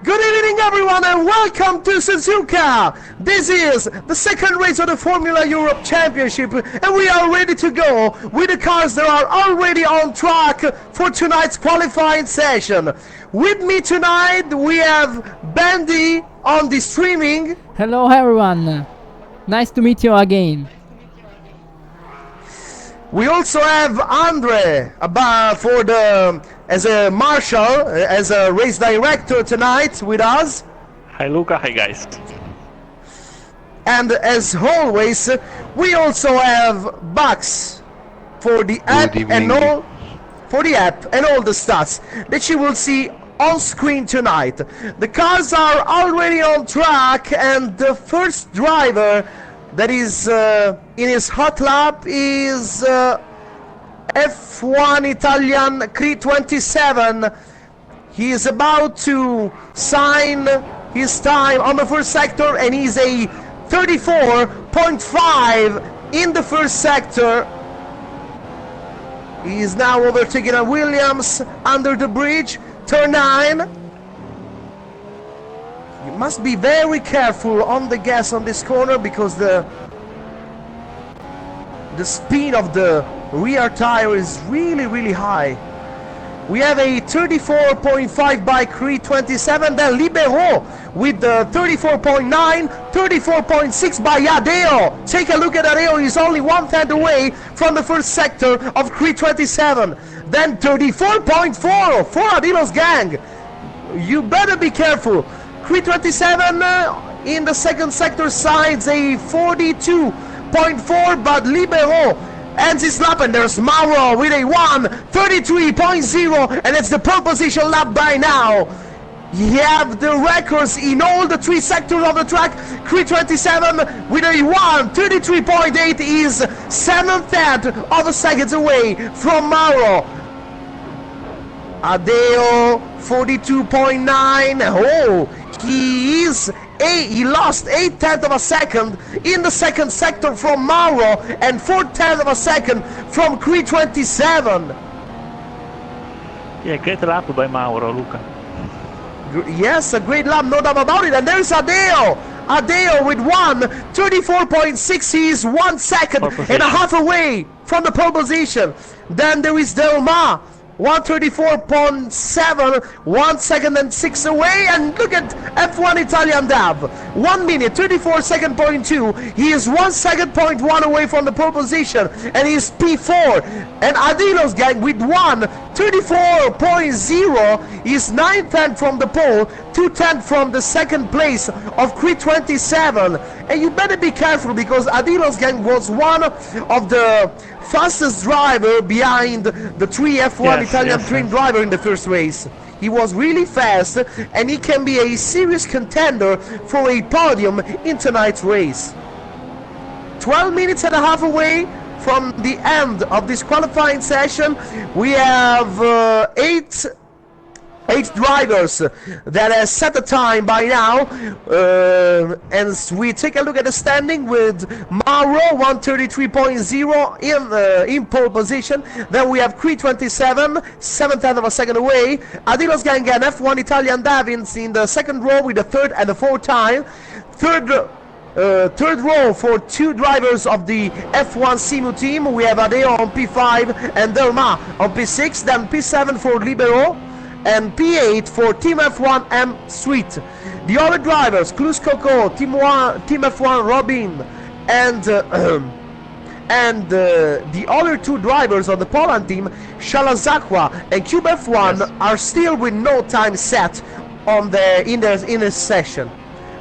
Good evening everyone and welcome to Suzuka! This is the second race of the Formula Europe Championship and we are ready to go with the cars that are already on track for tonight's qualifying session. With me tonight we have Bandy on the streaming. Hello everyone, nice to meet you again. We also have Andre as a marshal, as a race director tonight with us. Hi Luca, hi guys. And as always, we also have Bugs for the app and all the stats that you will see on screen tonight. The cars are already on track and the first driver that is in his hot lap is F1 Italian Creed 27. He is about to sign his time on the first sector and he's a 34.5 in the first sector. He is now overtaking a Williams under the bridge, turn 9. You must be very careful on the gas on this corner because the speed of the rear tire is really high. We have a 34.5 by Creed 27, then Libero with the 34.9, 34.6 by Adeo. Take a look at Adeo, he's only 1/10 away from the first sector of Creed 27. Then 34.4 for Adilo's gang. You better be careful. Creed 27 in the second sector sides a 42.4, but Libero ends his lap and there's Mauro with a 1:33.0 and it's the pole position lap by now. You have the records in all the three sectors of the track. Creed 27 with a 1:33.8 is 7/10 of a seconds away from Mauro. Adeo 42.9. Oh, he lost 8/10 of a second in the second sector from Mauro and 4/10 of a second from Creed 27. Yeah, great lap by Mauro, Luca. Yes, a great lap, no doubt about it. And there's Adeo. Adeo with 1:34.6. He's 1 second and a half away from the pole position. Then there is Delma. 1:34.7, 1 second and 6 away, and look at F1 Italian Dab, 1 minute 34.2. He is 1 second.1 away from the pole position, and he's P4. And Adilo's gang with 1:34.0 is 9/10 from the pole, 2/10 from the second place of Creed 27. And you better be careful because Adilo's gang was one of the fastest driver behind the three F1 Italian Dream driver in the first race. He was really fast and he can be a serious contender for a podium in tonight's race. 12 minutes and a half away from the end of this qualifying session. We have eight drivers that has set the time by now, and we take a look at the standing with Mauro 1:33.0 in pole position. Then we have Creed 27, 7/10 of a second away. Adilo's gang and F1 Italian Davins in the second row with the third and the fourth time. Third row for two drivers of the F1 Simu team. We have Adeo on P5 and Delma on P6. Then P7 for Libero and P8 for Team F1 M Street. The other drivers, Clus Coco, Team F1 Robin, and the other two drivers of the Poland team, Shalazakwa and Cube F1, are still with no time set on in this session.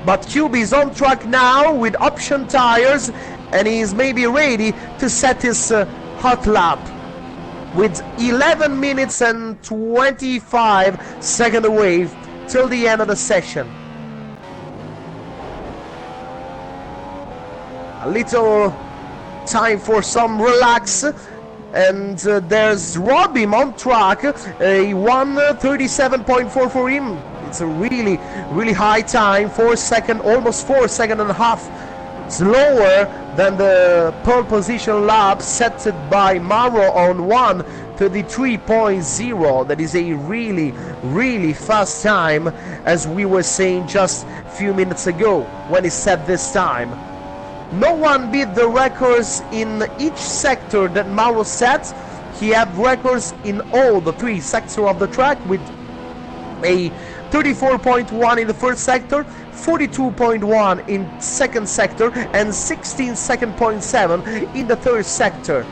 But Cube is on track now with option tires, and he is maybe ready to set his hot lap with 11 minutes and 25 seconds away till the end of the session. A little time for some relax, and there's Robin on track, a 1:37.4 for him. It's a really high time, 4 seconds, almost 4 seconds and a half slower than the pole position lap set by Mauro on 33.0. That is a really fast time, as we were saying just a few minutes ago when he set this time. No one beat the records in each sector that Mauro set. He had records in all the 3 sectors of the track, with a 34.1 in the first sector, 42.1 in second sector, and 16.7 in the third sector.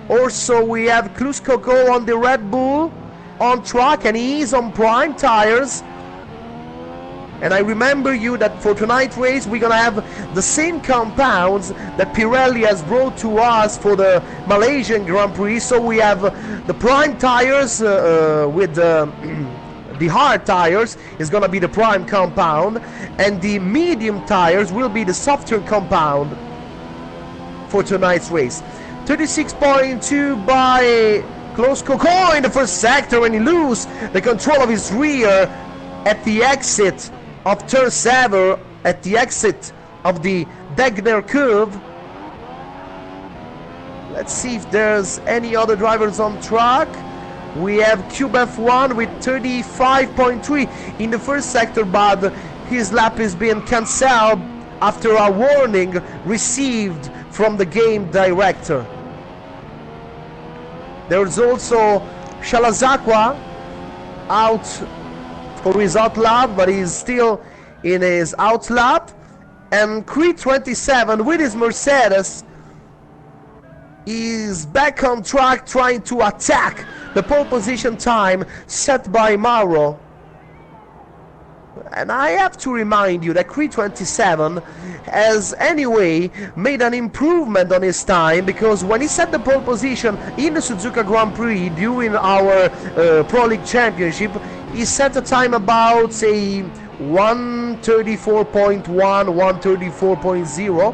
Also, we have Cruz Coco on the Red Bull on track, and he is on prime tires. And I remember you that for tonight's race we're gonna have the same compounds that Pirelli has brought to us for the Malaysian Grand Prix. So we have the prime tires with the hard tires is gonna be the prime compound, and the medium tires will be the softer compound for tonight's race. 36.2 by Close Coco in the first sector, and he loses the control of his rear at the exit of turn 7, at the exit of the Degner curve. Let's see if there's any other drivers on track. We have Cube F1 with 35.3 in the first sector, but his lap is being cancelled after a warning received from the game director. There's also Shalazakwa out for his out lap, but he's still in his out lap. And Creed 27 with his Mercedes is back on track, trying to attack the pole position time set by Mauro. And I have to remind you that Creed 27 has anyway made an improvement on his time, because when he set the pole position in the Suzuka Grand Prix during our Pro League Championship, he set a time about, say, 134.1, 134.0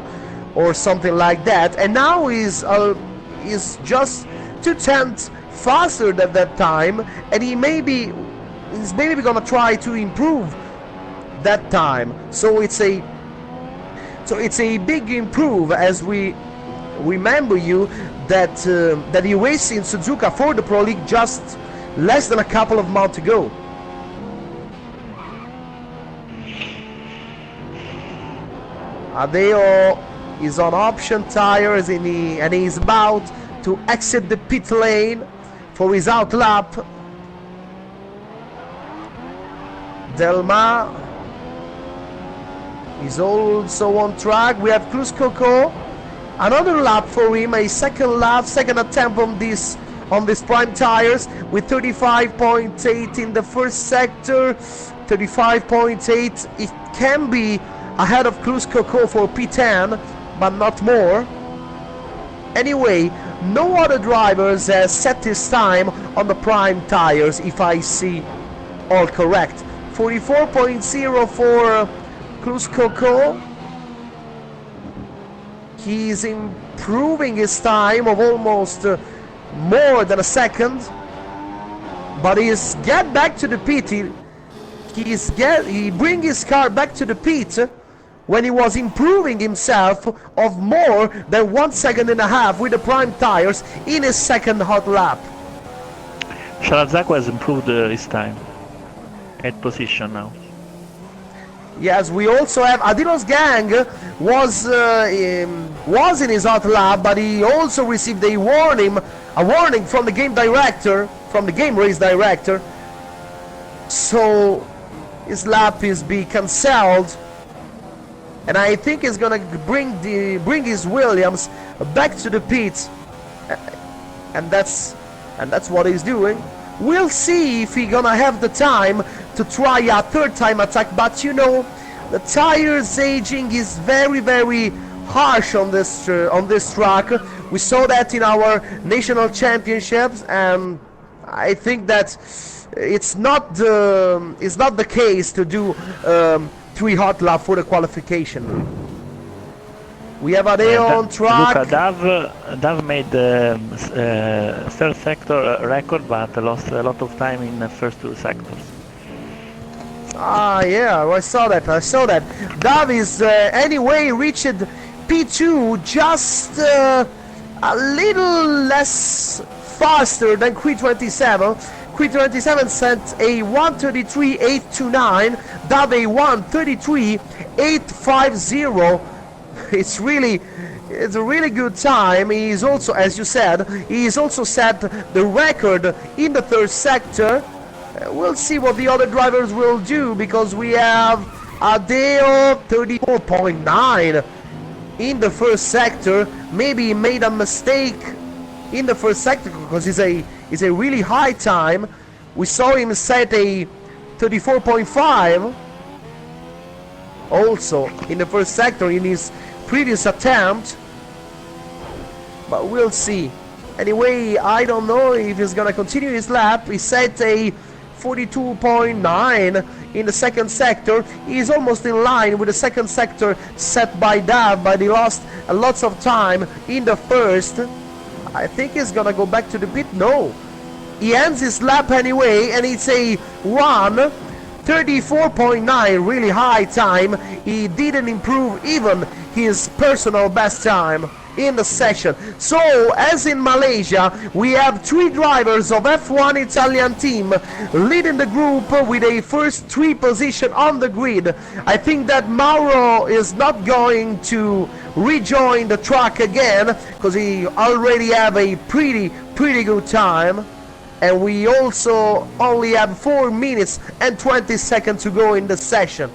or something like that, and now he's just 2/10 faster than that time, and he's maybe gonna try to improve that time. So it's a big improve, as we remember you that he raced in Suzuka for the Pro League just less than a couple of months ago. Adeo is on option tires, and he's about to exit the pit lane for his out lap. Delma is also on track. We have Cruz Coco, another lap for him, a second attempt on this prime tires, with 35.8 in the first sector, 35.8. It can be ahead of Cruz Coco for P10, but not more. Anyway, no other drivers has set this time on the prime tires, if I see all correct. 44.0 for Cruz Coco. He's improving his time of almost more than a second, but he's get back to the pit. He bring his car back to the pit when he was improving himself of more than 1.5 seconds with the prime tires in his second hot lap. Shalazakwa has improved his time at position now. Yes, we also have Adilo's gang was in his hot lap, but he also received a warning from the game director, from the game race director. So his lap is being cancelled, and I think he's gonna bring his Williams back to the pit, and that's what he's doing. We'll see if he's gonna have the time to try a third time attack, but you know, the tires aging is very harsh on this track. We saw that in our national championships, and I think that it's not the case to do 3 hot laps for the qualification. We have Adeo on track. Luca, Dav made the third sector record, but lost a lot of time in the first 2 sectors. Ah, yeah, I saw that. Dav is anyway reached P2 just a little less faster than Creed 27. Creed 27 sent a 1:33.829, Dav a 1:33.850. It's a really good time. He is also, as you said, he's also set the record in the third sector. We'll see what the other drivers will do, because we have Adeo 34.9 in the first sector. Maybe he made a mistake in the first sector, because it's a really high time. We saw him set a 34.5 also in the first sector in his previous attempt, but we'll see. Anyway, I don't know if he's gonna continue his lap. He set a 42.9 in the second sector. He's almost in line with the second sector set by Dav, but he lost lots of time in the first. I think he's gonna go back to the pit. No, he ends his lap anyway, and it's a 1:34.9, really high time. He didn't improve even his personal best time in the session. So, as in Malaysia, we have 3 drivers of F1 Italian team leading the group with a first 3 position on the grid. I think that Mauro is not going to rejoin the track again, because he already have a pretty good time. And we also only have 4 minutes and 20 seconds to go in the session.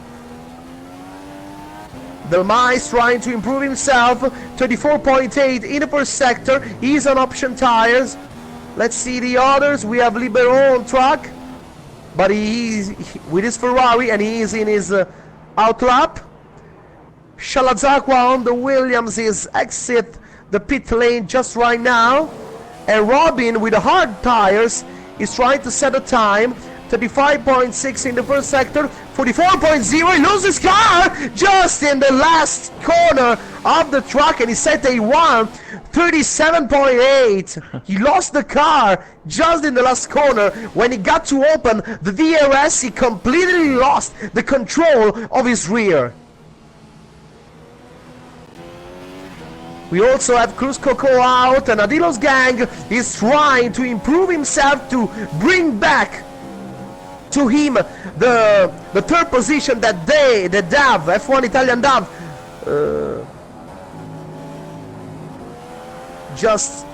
Delmais trying to improve himself, 34.8 in the first sector. He's on option tires. Let's see the others. We have Libero on track, but he's with his Ferrari, and he is in his out lap. Shalazakwa on the Williams is exit the pit lane just right now. And Robin with the hard tires is trying to set a time. 35.6 in the first sector, 44.0. He loses his car just in the last corner of the track, and he set a 1:37.8. He lost the car just in the last corner. When he got to open the DRS, he completely lost the control of his rear. We also have Cruz Coco out, and Adilo's gang is trying to improve himself to bring back to him the third position that the DAV, F1 Italian DAV, just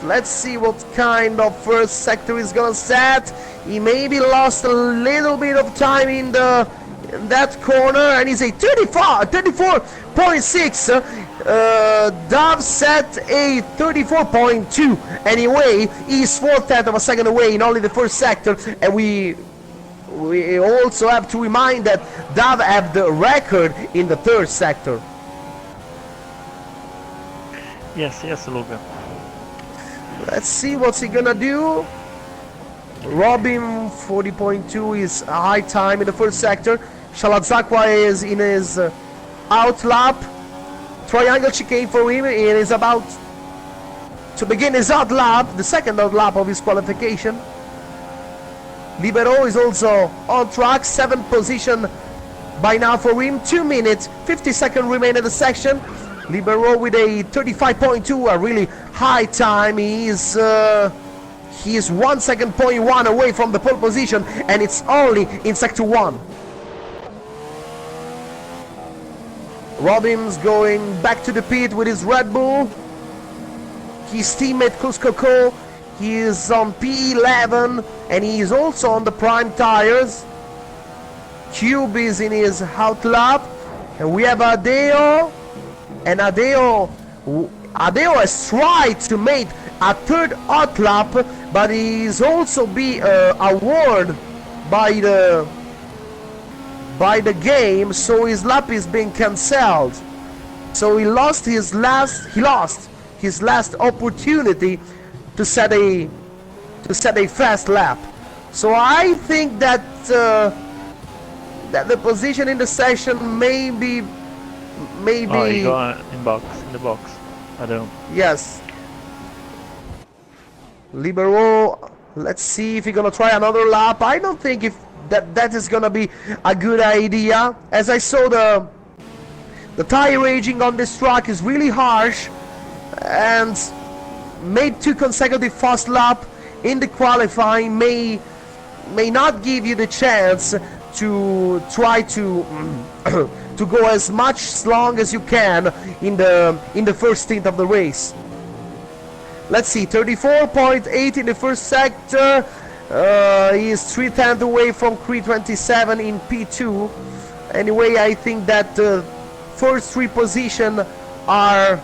let's see what kind of first sector he's gonna set. He maybe lost a little bit of time in that corner, and he's a 34.6. Dav set a 34.2. Anyway, he's 4/10 of a second away in only the first sector, and we also have to remind that Dav have the record in the third sector. Yes, Luca. Let's see what's he gonna do. Robin 40.2 is a high time in the first sector. Shalazakwa is in his out lap. Triangle chicane for him. He is about to begin his out lap, the second out lap of his qualification. Libero is also on track, 7th position by now for him. 2 minutes, 50 seconds remain in the section. Libero with a 35.2, a really high time. He is 1 second point 1 away from the pole position, and it's only in sector 1. Robbins going back to the pit with his Red Bull. His teammate Cuscoco, he is on P11, and he is also on the prime tires. Cube is in his out lap, and we have Adeo, and Adeo has tried to make a third out lap, but he is also be awarded by the game, so his lap is being cancelled. So he lost his last opportunity to set a fast lap. So I think that the position in the session maybe Oh, you go in the box. I don't. Yes. Libero, let's see if he's gonna try another lap. I don't think if that is gonna be a good idea. As I saw The tire aging on this track is really harsh, and made 2 consecutive fast lap in the qualifying may not give you the chance to try to to go as much long as you can in the first stint of the race. Let's see, 34.8 in the first sector. He is 3/10 away from 327 in P2. Anyway, I think that the first 3 positions are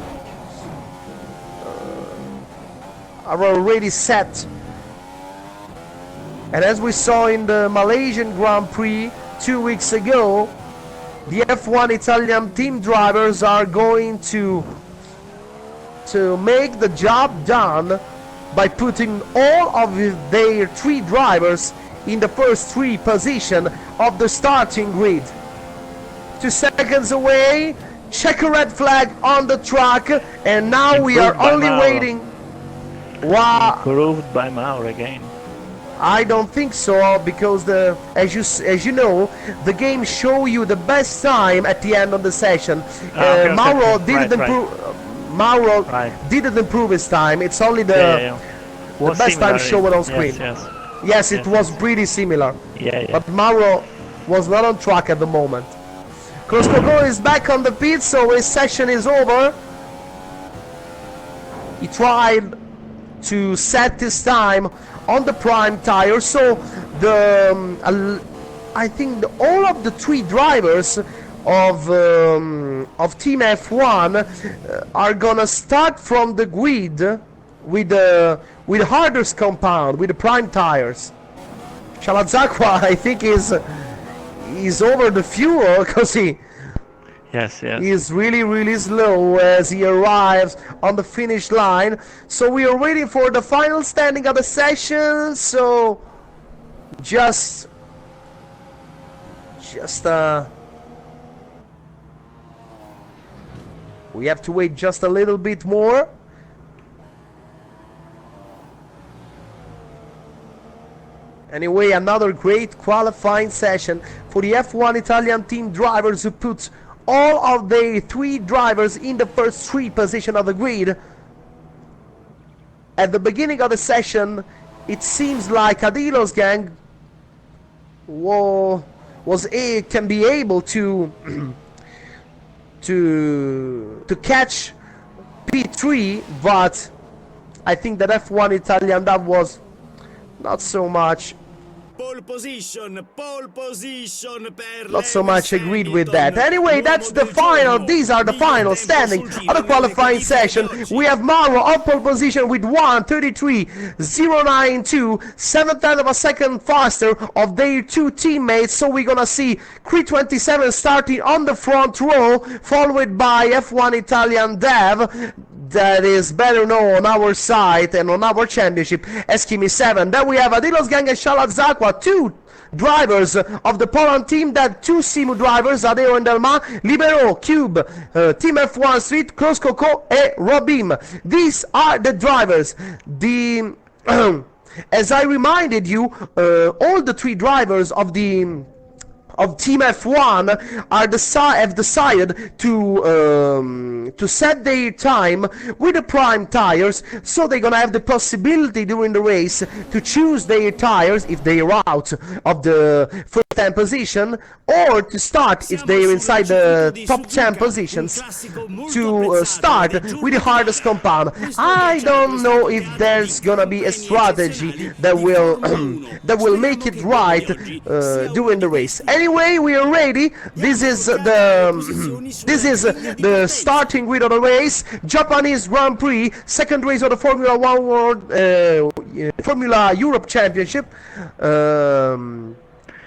already set. And as we saw in the Malaysian Grand Prix 2 weeks ago, the F1 Italian team drivers are going to make the job done by putting all of their 3 drivers in the first 3 position of the starting grid. 2 seconds away, check a red flag on the track, and now we are only waiting. Wow. Improved by Mauro again. I don't think so, because as you know, the game show you the best time at the end of the session. Mauro didn't improve. Mauro didn't improve his time. It's only the best time shown on screen. Yes, it was pretty similar. But Mauro was not on track at the moment. Kroskoko is back on the pit, so his session is over. He tried to set his time on the prime tire, so I think all of the 3 drivers of Team F1 are gonna start from the grid with the hardest compound, with the prime tires. Shalazakwa, I think, is over the fuel, because he is really slow as he arrives on the finish line. So we are waiting for the final standing of the session. So just we have to wait just a little bit more. Anyway, another great qualifying session for the F1 Italian team drivers, who put all of their 3 drivers in the first 3 position of the grid. At the beginning of the session, it seems like Adilo's gang can be able to to catch P3, but I think that F1 Italian, that was not so much. Not so much agreed with that. Anyway, that's the final. These are the final standing of the qualifying session. We have Mauro on pole position with 1:33.092, 7/10 of a second faster of their 2 teammates. So we're gonna see 327 starting on the front row, followed by F1 Italian Dev, that is better known on our site and on our championship as Kimi 7. Then we have Adilos Gang and Shalazakwa, 2 drivers of the Poland team, that 2 Simu drivers, Adeo and Delma, Libero, Cube, Team F1 Street, Kroskoko and Robim. These are the drivers. As I reminded you, all the 3 drivers of Team F1 have decided to set their time with the prime tires, so they're gonna have the possibility during the race to choose their tires if they're out of the first 10 position, or to start, if they're inside the top 10 positions, to start with the hardest compound. I don't know if there's gonna be a strategy that will make it right during the race. Anyway, we are ready. This is the starting grid of the race. Japanese Grand Prix, second race of the Formula 1 World Formula Europe Championship.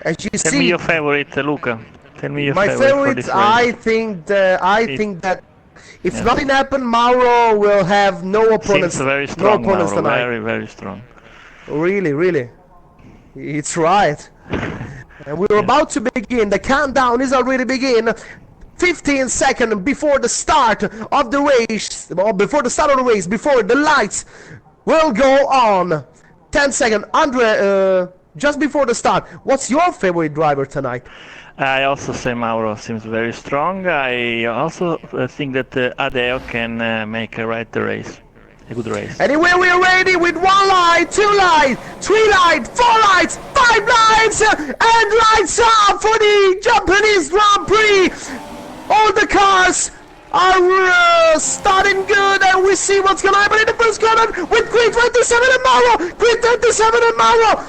As you see, tell me your favorite, Luca. Tell me your my favorite. I think that if nothing happens, Mauro will have no opponents. Seems very strong, no opponents Mauro. tonight. Very, very strong. Really, it's right. And we're about to begin. The countdown is already begin. 15 seconds before the start of the race, or before the start of the race, before the lights will go on. 10 seconds. just before the start. What's your favorite driver tonight? I also say Mauro seems very strong. I also think that Adeo can make a good race. Anyway, we're ready with 1 light, 2 light, 3 light, 4 lights, 5 lights, and lights up for the Japanese Grand Prix. All the cars are starting good, and we see what's gonna happen in the first corner with Grid 27 and Mauro. Grid 27 and Mauro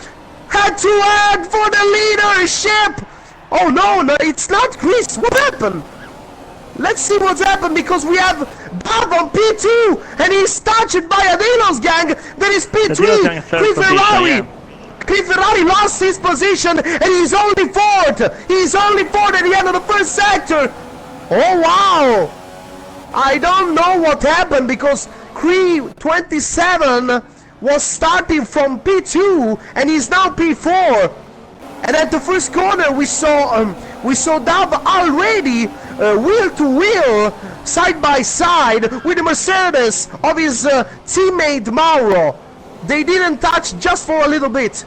head to head for the leadership. Oh no, it's not Chris. What happened? Let's see what's happened, because we have Bob on P2 and he's touched by Adilo's gang. Then is P3. Chris Ferrari. Chris Ferrari lost his position and he's only fourth. He's only fourth at the end of the first sector. Oh wow! I don't know what happened, because Cree 27 was starting from P2 and he's now P4. And at the first corner we saw Dab already wheel to wheel, side by side with the Mercedes of his teammate Mauro. They didn't touch just for a little bit.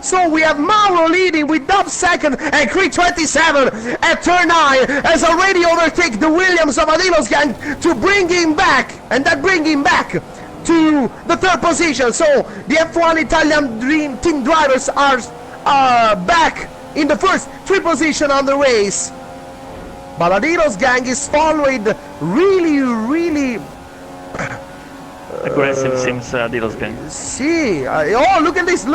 So we have Mauro leading with Dub second, and Cree 27 at turn 9 has already overtaken the Williams of Adilo's gang to bring him back, and that bring him back to the third position. So the F1 Italian Dream Team drivers are back in the first 3 position on the race. But Adilo's gang is following really aggressive seems Adilo's gang. See, oh look at this,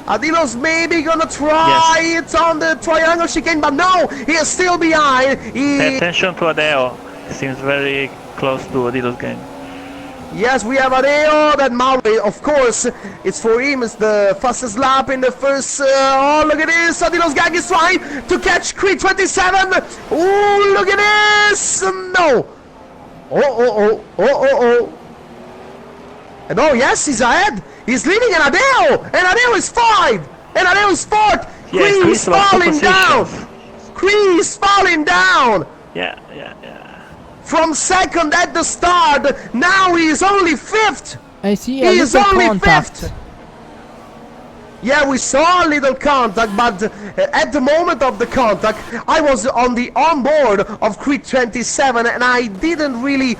Adilo's maybe gonna try it on the triangle chicane, but no, he is still behind. Pay attention to Adeo, he seems very close to Adilo's gang. Yes, we have Adeo, that Mauro, of course, it's for him, it's the fastest lap in the first, oh look at this, Adilo's gang is trying to catch Cree 27, oh look at this, no, oh, and oh yes, he's ahead, he's leading an Adeo is 5, and Adeo is 4th, yeah, Cree is falling down, Yeah. From second at the start, now he is only 5th. I see a little contact. 5th. Yeah, we saw a little contact, but at the moment of the contact, I was on the onboard of Cree 27 and I didn't really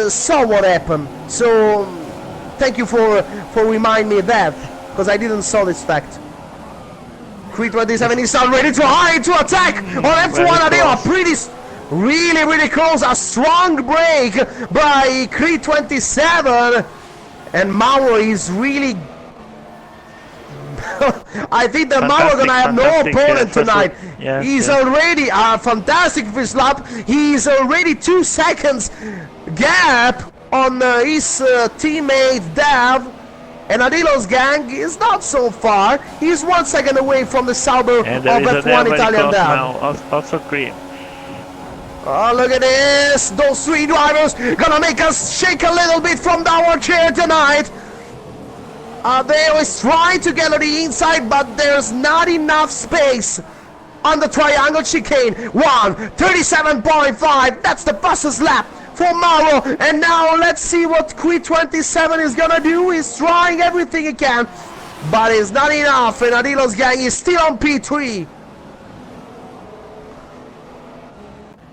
saw what happened. So thank you for reminding me of that, because I didn't saw this fact. Cree 27 is already trying to attack on F1 Adeo. Really close. A strong break by Cree 27, and Mauro is really I think that Mauro gonna have no opponent tonight. He's already a fantastic first lap. He's already 2 seconds gap on his teammate Dav, and Adilo's gang is not so far. He's 1 second away from the Sauber of F1 Italian Dav. Also Cree. Oh, look at this! Those 3 drivers gonna make us shake a little bit from our chair tonight. Adeo is trying to get on the inside, but there's not enough space on the triangle chicane. 1:37.5. That's the fastest lap for Mauro. And now let's see what Cree 27 is gonna do. He's trying everything he can, but it's not enough. And Adilo's gang is still on P3.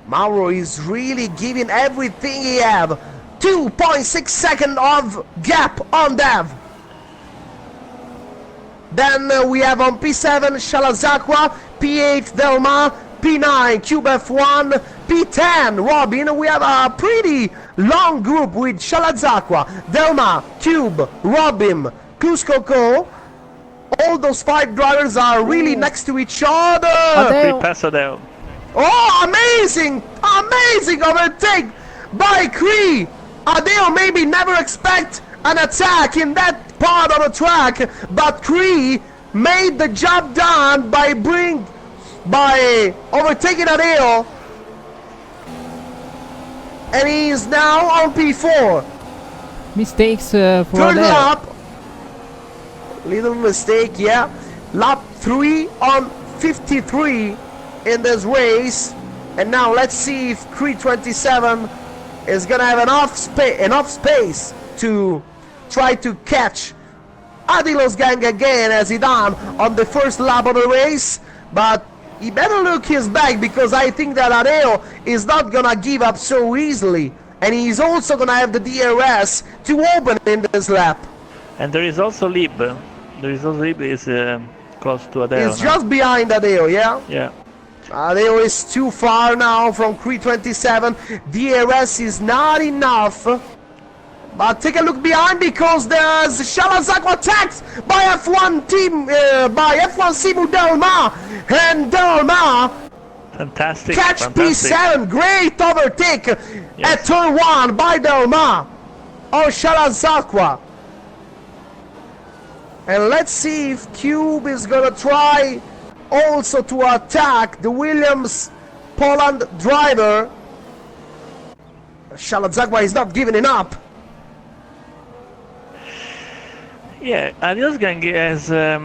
Mauro is really giving everything he have. 2.6 seconds of gap on Dav. Then we have on P7 Shalazakwa, P8 Delma, P9 Cube F1, P10 Robin. We have a pretty long group with Shalazakwa, Delma, Cube, Robin, Cuscoco. All those 5 drivers are really next to each other. Oh, amazing overtake by Cree. Adeo maybe never expect an attack in that part of the track, but Cree made the job done by overtaking Adeo, and he is now on P4. Mistakes for Third Adeo. lap, little mistake, yeah. Lap 3 on 53 in this race, and now let's see if Cree 27 is gonna have enough space to try to catch Adilos gang again as he done on the first lap of the race, but he better look his back because I think that Adeo is not gonna give up so easily, and he's also gonna have the DRS to open in this lap. And there is also Lib. There is also Lib is close to Adeo. He's just behind Adeo, yeah? Yeah. Adeo is too far now from Creed 27. DRS is not enough. But take a look behind because there's Shalazakwa attacked by F1 team, by F1 Simu Delma. And Delma Fantastic. catch Fantastic. P7. Great overtake at turn 1 by Delma on Shalazakwa. And let's see if Cube is gonna try also to attack the Williams Poland driver. Shalazakwa is not giving it up. Yeah, Adios Gang has a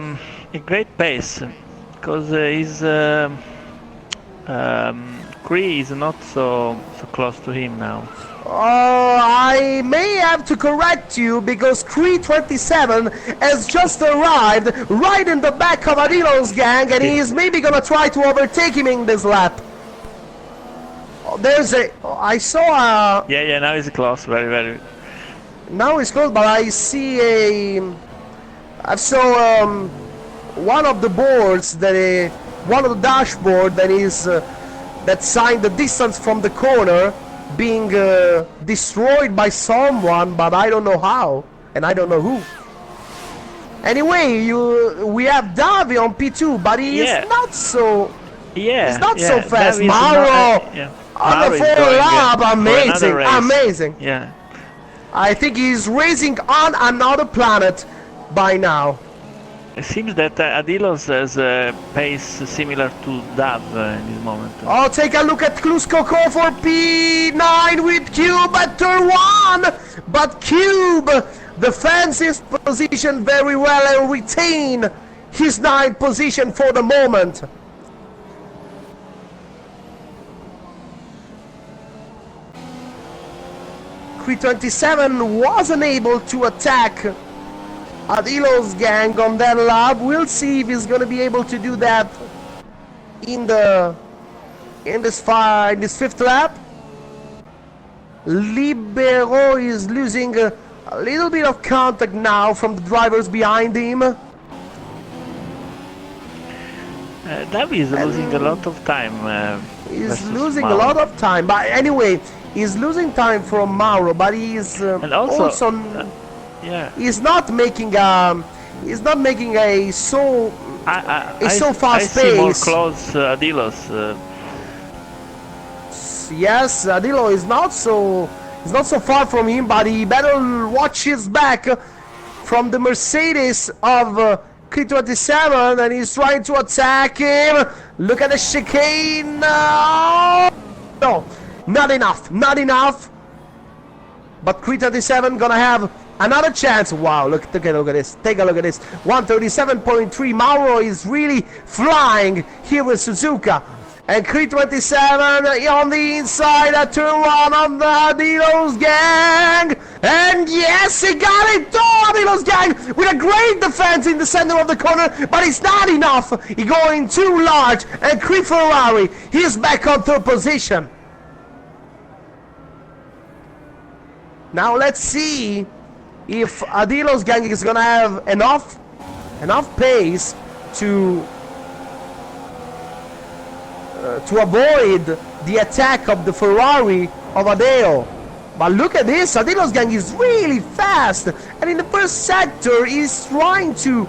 great pace because his Cree is not so close to him now. I may have to correct you because Creed 27 has just arrived right in the back of Adilos gang, and he is maybe gonna try to overtake him in this lap. There's a... I saw a... Yeah, now he's close, very. Now it's close, but I see a... I saw one of the boards that... one of the dashboard that is... that signed the distance from the corner being destroyed by someone, but I don't know how, and I don't know who. Anyway, we have Davi on P2, but he is not so... Yeah, he's not so fast. Davi is Mauro on the Mauro is full going, lap, for amazing, another race. amazing. Yeah. I think he's racing on another planet by now. It seems that Adilos has a pace similar to Dav in this moment. Oh, take a look at Kluskoko for P9 with Cube at turn 1! But Cube defends his position very well and retain his 9th position for the moment. Creed 27 wasn't able to attack Adilos gang on that lap. We'll see if he's gonna be able to do that in this 5th lap. Libero is losing a little bit of contact now from the drivers behind him. Davi is losing a lot of time. He's versus losing Mauro. a lot of time, but anyway, he's losing time from Mauro, but he's And also, yeah. He's not making a so fast I see more pace. close Adilos. Yes, Adilo is not so far from him, but he better watch his back from the Mercedes of Creed 27, and he's trying to attack him. Look at the chicane. No, not enough. But Creed 27 gonna have another chance. Wow, look at this. Take a look at this. 137.3. Mauro is really flying here with Suzuka. And Creed 27 on the inside at turn 1 on the Adilos gang. And yes, he got it. Oh, Adilos gang with a great defense in the center of the corner, but it's not enough. He's going too large. And Creed Ferrari, he's back on 3rd position. Now let's see if Adilos gang is gonna have enough pace to avoid the attack of the Ferrari of Adeo. But look at this, Adilos gang is really fast, and in the first sector he's trying to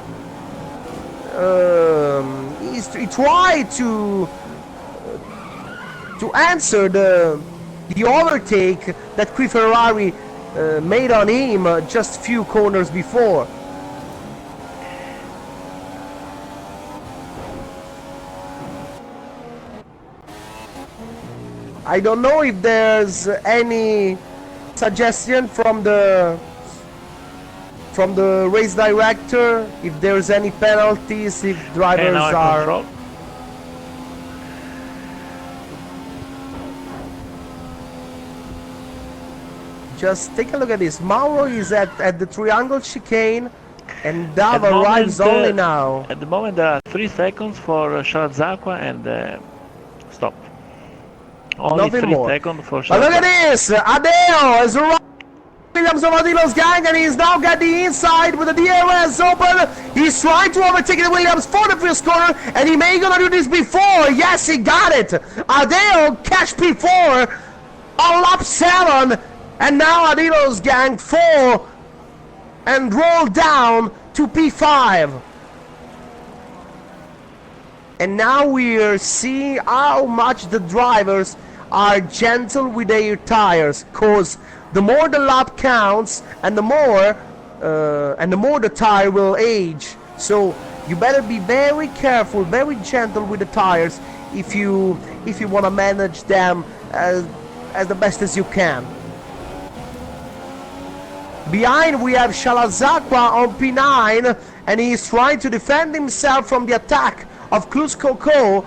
he tried to answer the overtake that Creed Ferrari made on him just a few corners before. I don't know if there's any suggestion from the race director, if there's any penalties, if drivers are... Control. Just take a look at this. Mauro is at the triangle chicane, And Dav arrives only now. At the moment there are 3 seconds for Sharazakwa and stop. Only Nothing 3 more. seconds for But look at Sharazakwa. this! Adeo has arrived. Williams of Adilo's gang, and he's now got the inside with the DRS open. He's trying to overtake the Williams for the first corner, and he may gonna do this before. Yes, he got it. Adeo catch P4 on lap 7, and now Adilo's gang fall and roll down to P5. And now we're seeing how much the drivers are gentle with their tires, cause the more the lap counts and the more the tire will age. So you better be very careful, very gentle with the tires if you want to manage them as the best as you can. Behind we have Shalazakwa on P9, and he's trying to defend himself from the attack of Cruz Coco.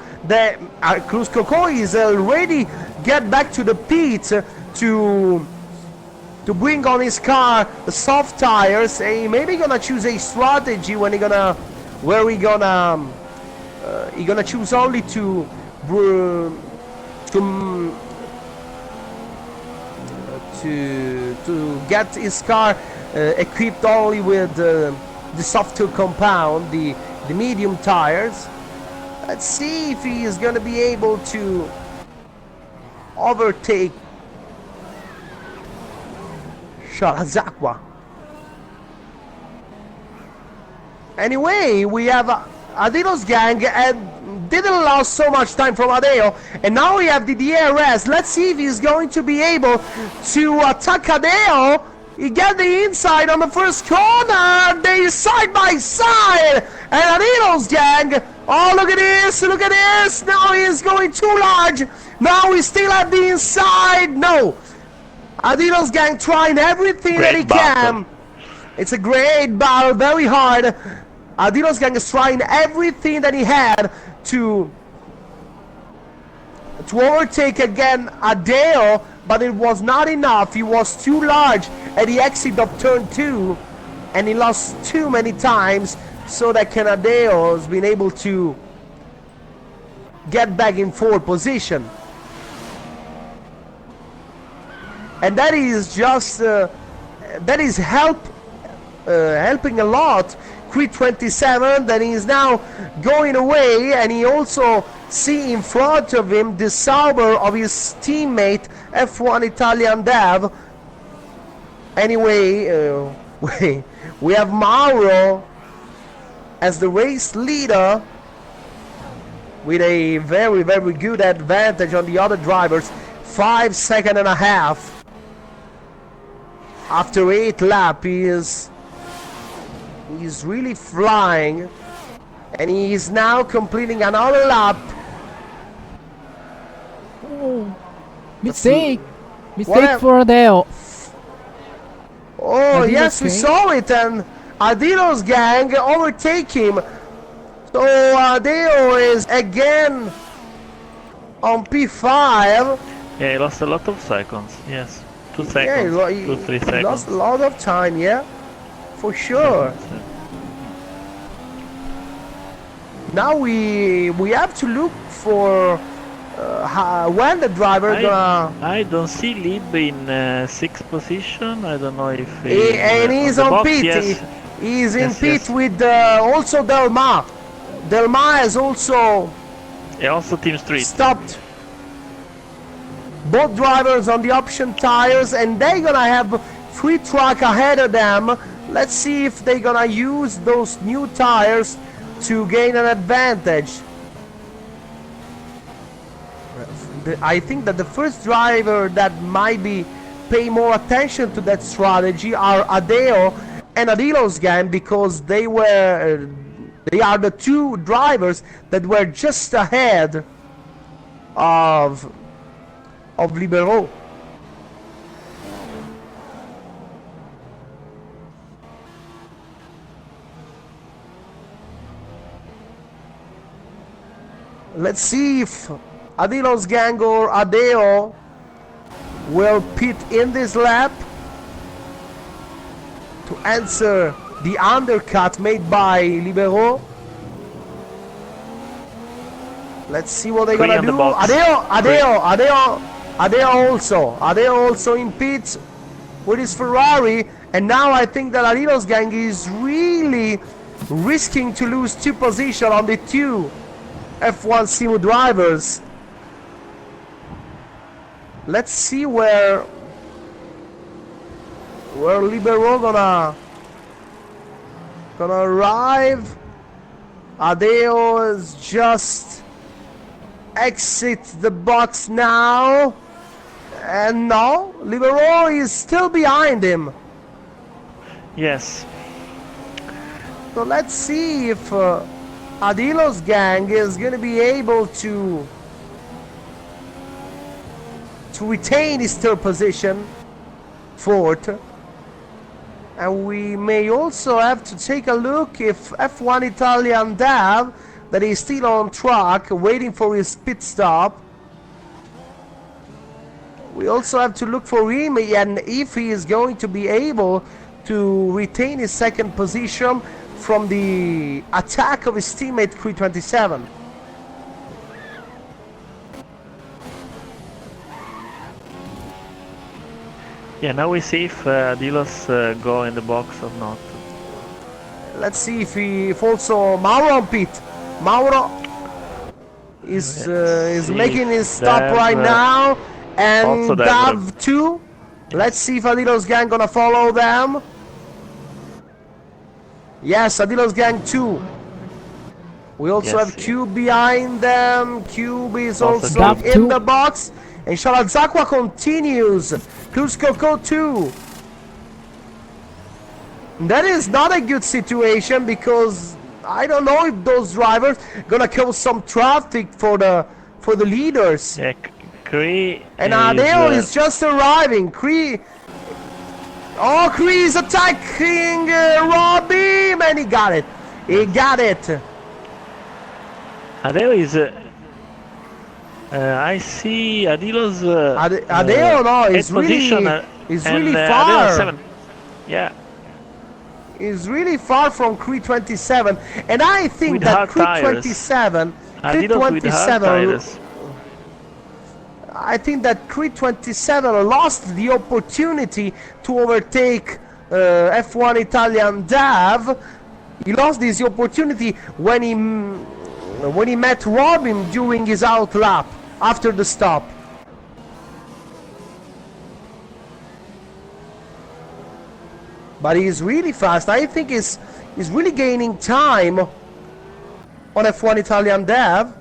Cruz Coco is already get back to the pit to bring on his car the soft tires. He maybe gonna choose a strategy when he gonna choose only to get his car equipped only with the softer compound, the medium tires. Let's see if he is gonna be able to overtake Sharazakwa. Anyway, we have Adilo's gang and didn't lose so much time from Adeo, and now we have the DRS. Let's see if he's going to be able to attack Adeo. He got the inside on the first corner. They side by side, and Adilo's gang. Oh, look at this! Look at this! Now he's going too large. Now he still at the inside. No. Adilo's gang trying everything that he can. It's a great battle, very hard. Adilo's gang is trying everything that he had to overtake again Adeo, but it was not enough. He was too large at the exit of turn 2, and he lost too many times, so that Adeo has been able to get back in 4th position. And that is just that is helping a lot Creed 27, that he is now going away, and he also see in front of him the Sauber of his teammate F1 Italian Dev. Anyway, we have Mauro as the race leader with a very good advantage on the other drivers, 5.5 seconds. After 8 laps, he's really flying, and he is now completing another lap. Oh, mistake What for Adeo. Oh, Adilo's yes, we gang. saw it, and Adilo's gang overtake him. So Adeo is again on P5. Yeah, he lost a lot of seconds. Yes, 2 Yeah, seconds, he 2-3 seconds. lost a lot of time, yeah, for sure. Now we have to look for when the driver gonna. I don't see Lib in 6th position. I don't know if And he's the on box, pit. yes. He's in Yes, pit yes. with also Delma. Delma is also Yeah, also Team Street. stopped. Both drivers on the option tires, and they're gonna have free track ahead of them. Let's see if they're gonna use those new tires to gain an advantage. I think that the first driver that might be pay more attention to that strategy are Adeo and Adilo's gang, because they are the two drivers that were just ahead of Libero. Let's see if Adilo's gang or Adeo will pit in this lap to answer the undercut made by Libero. Let's see what they're gonna do. Adeo also in pit with his Ferrari, and now I think that Adilos gang is really risking to lose 2 positions on the 2 F1 Simu drivers. Let's see where Libero gonna arrive. Adeo is just exit the box now, and no, Libero is still behind him. Yes. So let's see if Adilos gang is gonna be able to retain his 3rd position, 4th. And we may also have to take a look if F1 Italian Dav, that is still on track waiting for his pit stop. We also have to look for him and if he is going to be able to retain his 2nd position from the attack of his teammate Creed 27. Yeah, now we see if Adilos go in the box or not. Let's see if also Mauro on pit. Mauro is making his stop right now, and Dav too. Let's see if Adilos gang gonna follow them. Yes, Adilos gang too. We also have Cube behind them. Cube is also in the box, and Shalazakwa continues. Cruz Coco too. That is not a good situation because I don't know if those drivers gonna cause some traffic for the leaders. Yeah, Cree and Adeo is just arriving. Cree is attacking Robbie, and he got it. He got it. Adeo is. I see Adilos. Adeo, no, is really far. Yeah. Is really far from Creed 27, and I think with that Creed 27, I think that Creed 27 lost the opportunity to overtake F1 Italian Dav. He lost this opportunity when he met Robin during his out lap after the stop. But he's really fast. I think he's really gaining time on F1 Italian Dav.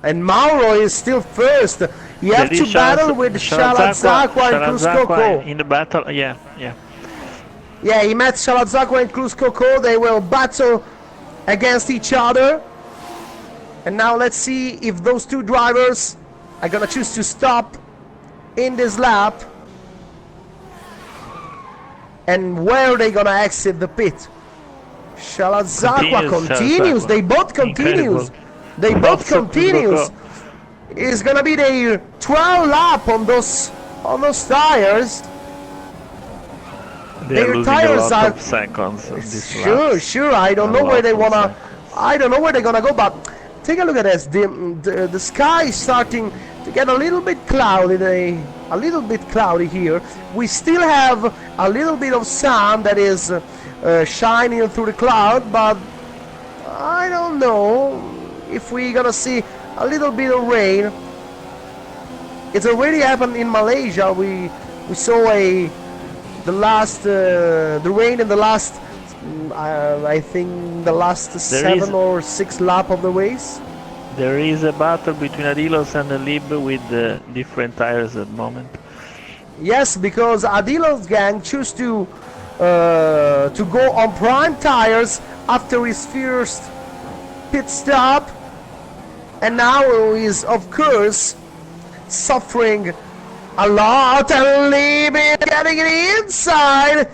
And Mauro is still first. You have to battle with Shalazakwa and Cruz Coco. In the battle, yeah. Yeah, he met Shalazakwa and Cruz Coco. They will battle against each other. And now let's see if those 2 drivers are gonna choose to stop in this lap. And where are they gonna exit the pit? Shalazakwa continues. They both continues. They both continues. It's gonna be their 12th lap on those tires. Their tires are seconds. Sure. I don't know where they wanna. I don't know where they're gonna go. But take a look at this. The sky is starting to get a little bit cloudy. A little bit cloudy here. We still have a little bit of sun that is shining through the cloud, but I don't know if we're gonna see a little bit of rain. It's already happened in Malaysia. We saw the rain in the last I think the last 7 or 6 lap of the race. There is a battle between Adilos and Lib with different tires at the moment. Yes, because Adilos gang choose to go on prime tires after his first pit stop, and now he is of course suffering a lot, and Lib is getting it inside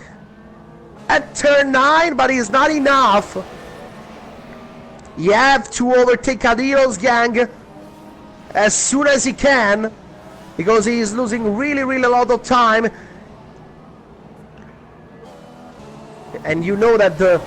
at turn 9, but it's not enough. You have to overtake Adilos gang as soon as he can, because he is losing really a lot of time. and you know that the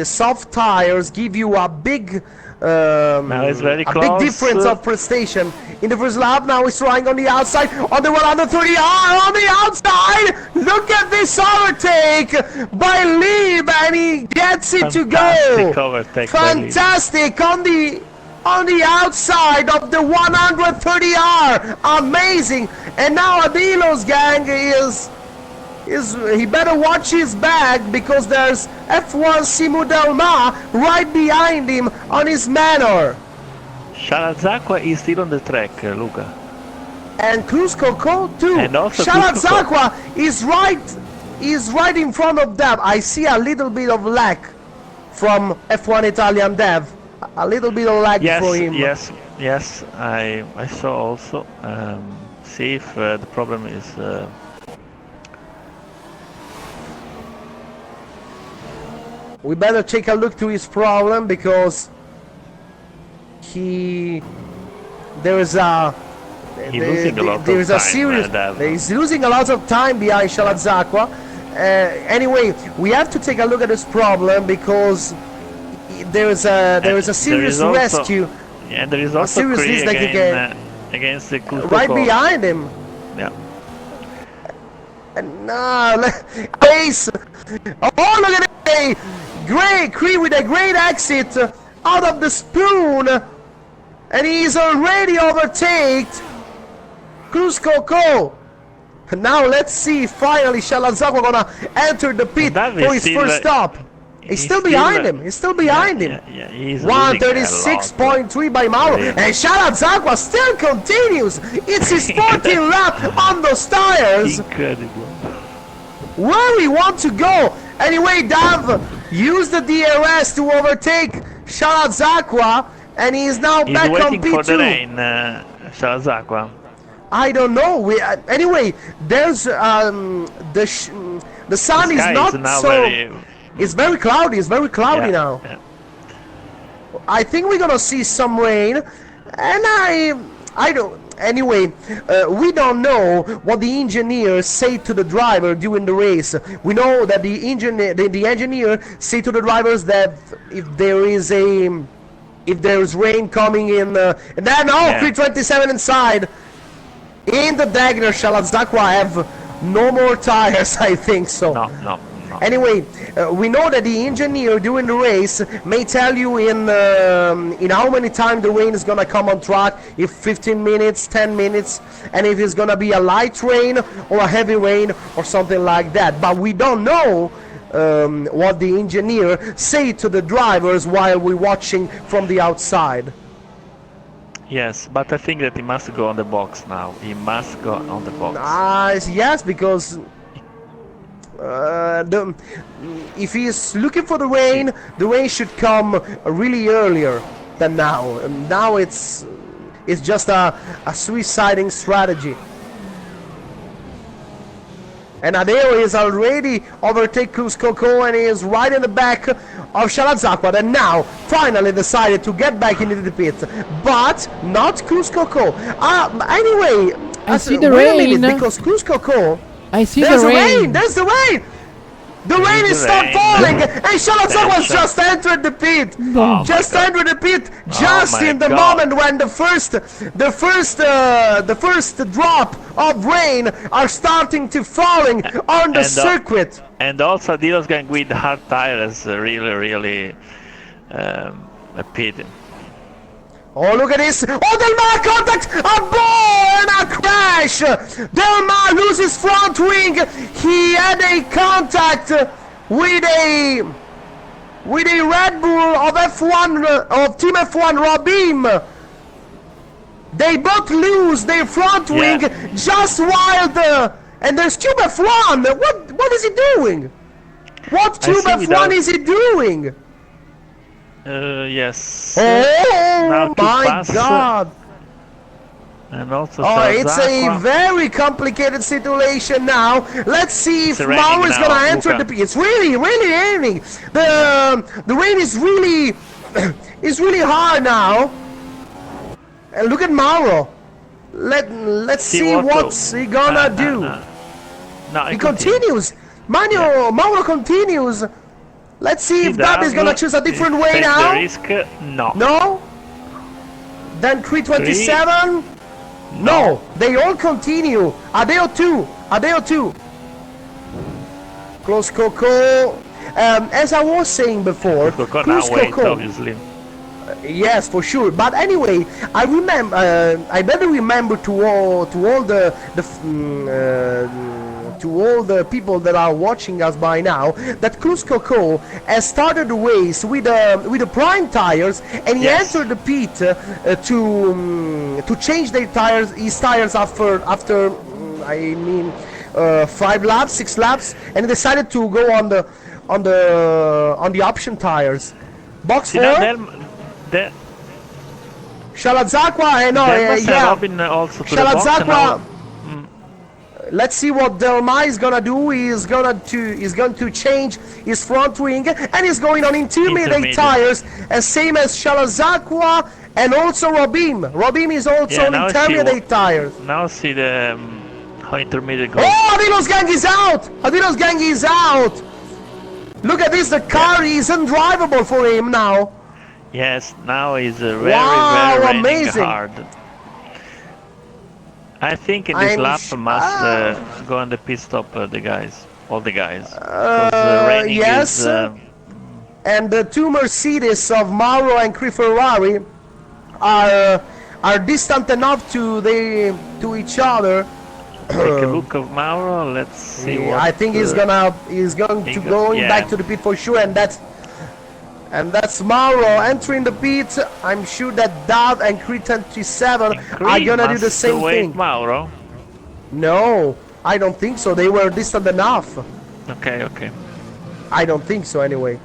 soft tires give you a big Now it's very a close. big difference of prestation in the first lap. Now he's trying on the outside on the 130R on the outside. Look at this overtake by Lieb, and he gets it to go. Fantastic overtake by Lieb. Fantastic on the outside of the 130R. Amazing. And now Adilo's gang he better watch his back, because there's F1 Simu Delma right behind him on his manor. Sharazakwa is still on the track, Luca. And Cruz Coco too. And also Sharazakwa is right in front of them. I see a little bit of lag from F1 Italian Dev. A little bit of lag for him. Yes, I saw also. See if the problem is. We better take a look to his problem, because there is a serious. He's losing a lot of time behind Sharazakwa. Anyway, we have to take a look at this problem, because there is a serious rescue. And there is also a serious risk against the Cruz right Coco. behind him. Yeah. And now, Ace. Oh, look at it! Great Cree with a great exit out of the spoon, and he's already overtaken Cruz Coco. Now let's see. Finally, Sharazakwa gonna enter the pit for his first stop. He's still behind him. He's still behind him. Yeah, he's 136.3 by Mauro. Brilliant. And Sharazakwa still continues. It's his 14th lap on those tires. Incredible. Where we want to go. Anyway, Dav used the DRS to overtake Sharazakwa, and he is now back on P2. He's waiting for the rain, Sharazakwa. I don't know. Anyway, there's the sun is not so. It's very cloudy. It's very cloudy now. Yeah. I think we're gonna see some rain, and I don't. Anyway, we don't know what the engineers say to the driver during the race. We know that the engineer say to the drivers that if there's rain coming in, and then 327 inside in the Dagner, Sharazakwa have no more tires. I think so. No. Anyway, we know that the engineer during the race may tell you in how many times the rain is gonna come on track, if 15 minutes, 10 minutes, and if it's gonna be a light rain or a heavy rain or something like that. But we don't know what the engineer say to the drivers while we're watching from the outside. Yes, but I think that he must go on the box now. He must go on the box. Yes, because if he's looking for the rain should come really earlier than now. And now it's just a suiciding strategy. And Adeo is already overtaken Cruz Coco, and he is right in the back of Sharazakwa, and now finally decided to get back into the pit, but not Cruz Coco. Anyway, I see the wait rain. a minute, because Cruz Coco. I see There's the the rain. rain! There's the rain! The rain is stopped falling, and Sharazakwa's just entered the pit. Oh just entered the pit, just in the moment when the first drop of rain are starting to falling on the circuit. And also, Dilo's going with hard tires, really a pit. Oh, look at this! Oh, Delmar contact! A ball and a crash! Delmar loses front wing! He had a contact with a Red Bull of F1 of Team F1 Robim. They both lose their front wing just while and there's Cube F1. What is he doing? What Cube F1 is he doing? Yes. Oh my God! And also it's a very complicated situation now. Let's see if Mauro is gonna enter the pit. It's really raining. The rain is really really hard now. And look at Mauro. Let's see what's he gonna do. No, He continues. Mauro continues. Let's see if Dab is gonna choose a different way take now. the risk. No. No? Then 327? No, they all continue. Adeo 2. Adeo 2. Close Coco. As I was saying before, Coco Close now wait, Coco. obviously. Yes, for sure. But anyway, I remember. I better remember to all the people that are watching us by now that Cruz Coco has started the race with the prime tires, and he Yes. entered the pit to change their tires, his tires after 5 laps, 6 laps, and he decided to go on the option tires. Box See, now 4. Shalazakwa, yeah. Robin also to the box, and Shalazakwa. now- Let's see what Delma is gonna do. He's going to change his front wing, and he's going on intermediate tires, same as Shalazakwa and also Robim. Robim is also Yeah, on now see intermediate tires. Now see the how intermediate goes. Oh, Adilo's gang is out! Adilo's gang is out! Look at this, the car is undrivable for him now. Yes, now he's very, Wow, very raining amazing. hard. I think in this I'm lap sh- must go on the pit stop, the guys, all the guys. Because raining yes. is, And the two Mercedes of Mauro and Ferrari are distant enough to each other. take a look of Mauro. Let's see what. I think he's going to go yeah. back to the pit for sure, and that's Mauro entering the pit. I'm sure that Dav and Creed 27 are gonna do the same thing. Mauro. No, I don't think so. They were distant enough. Okay, okay. I don't think so anyway.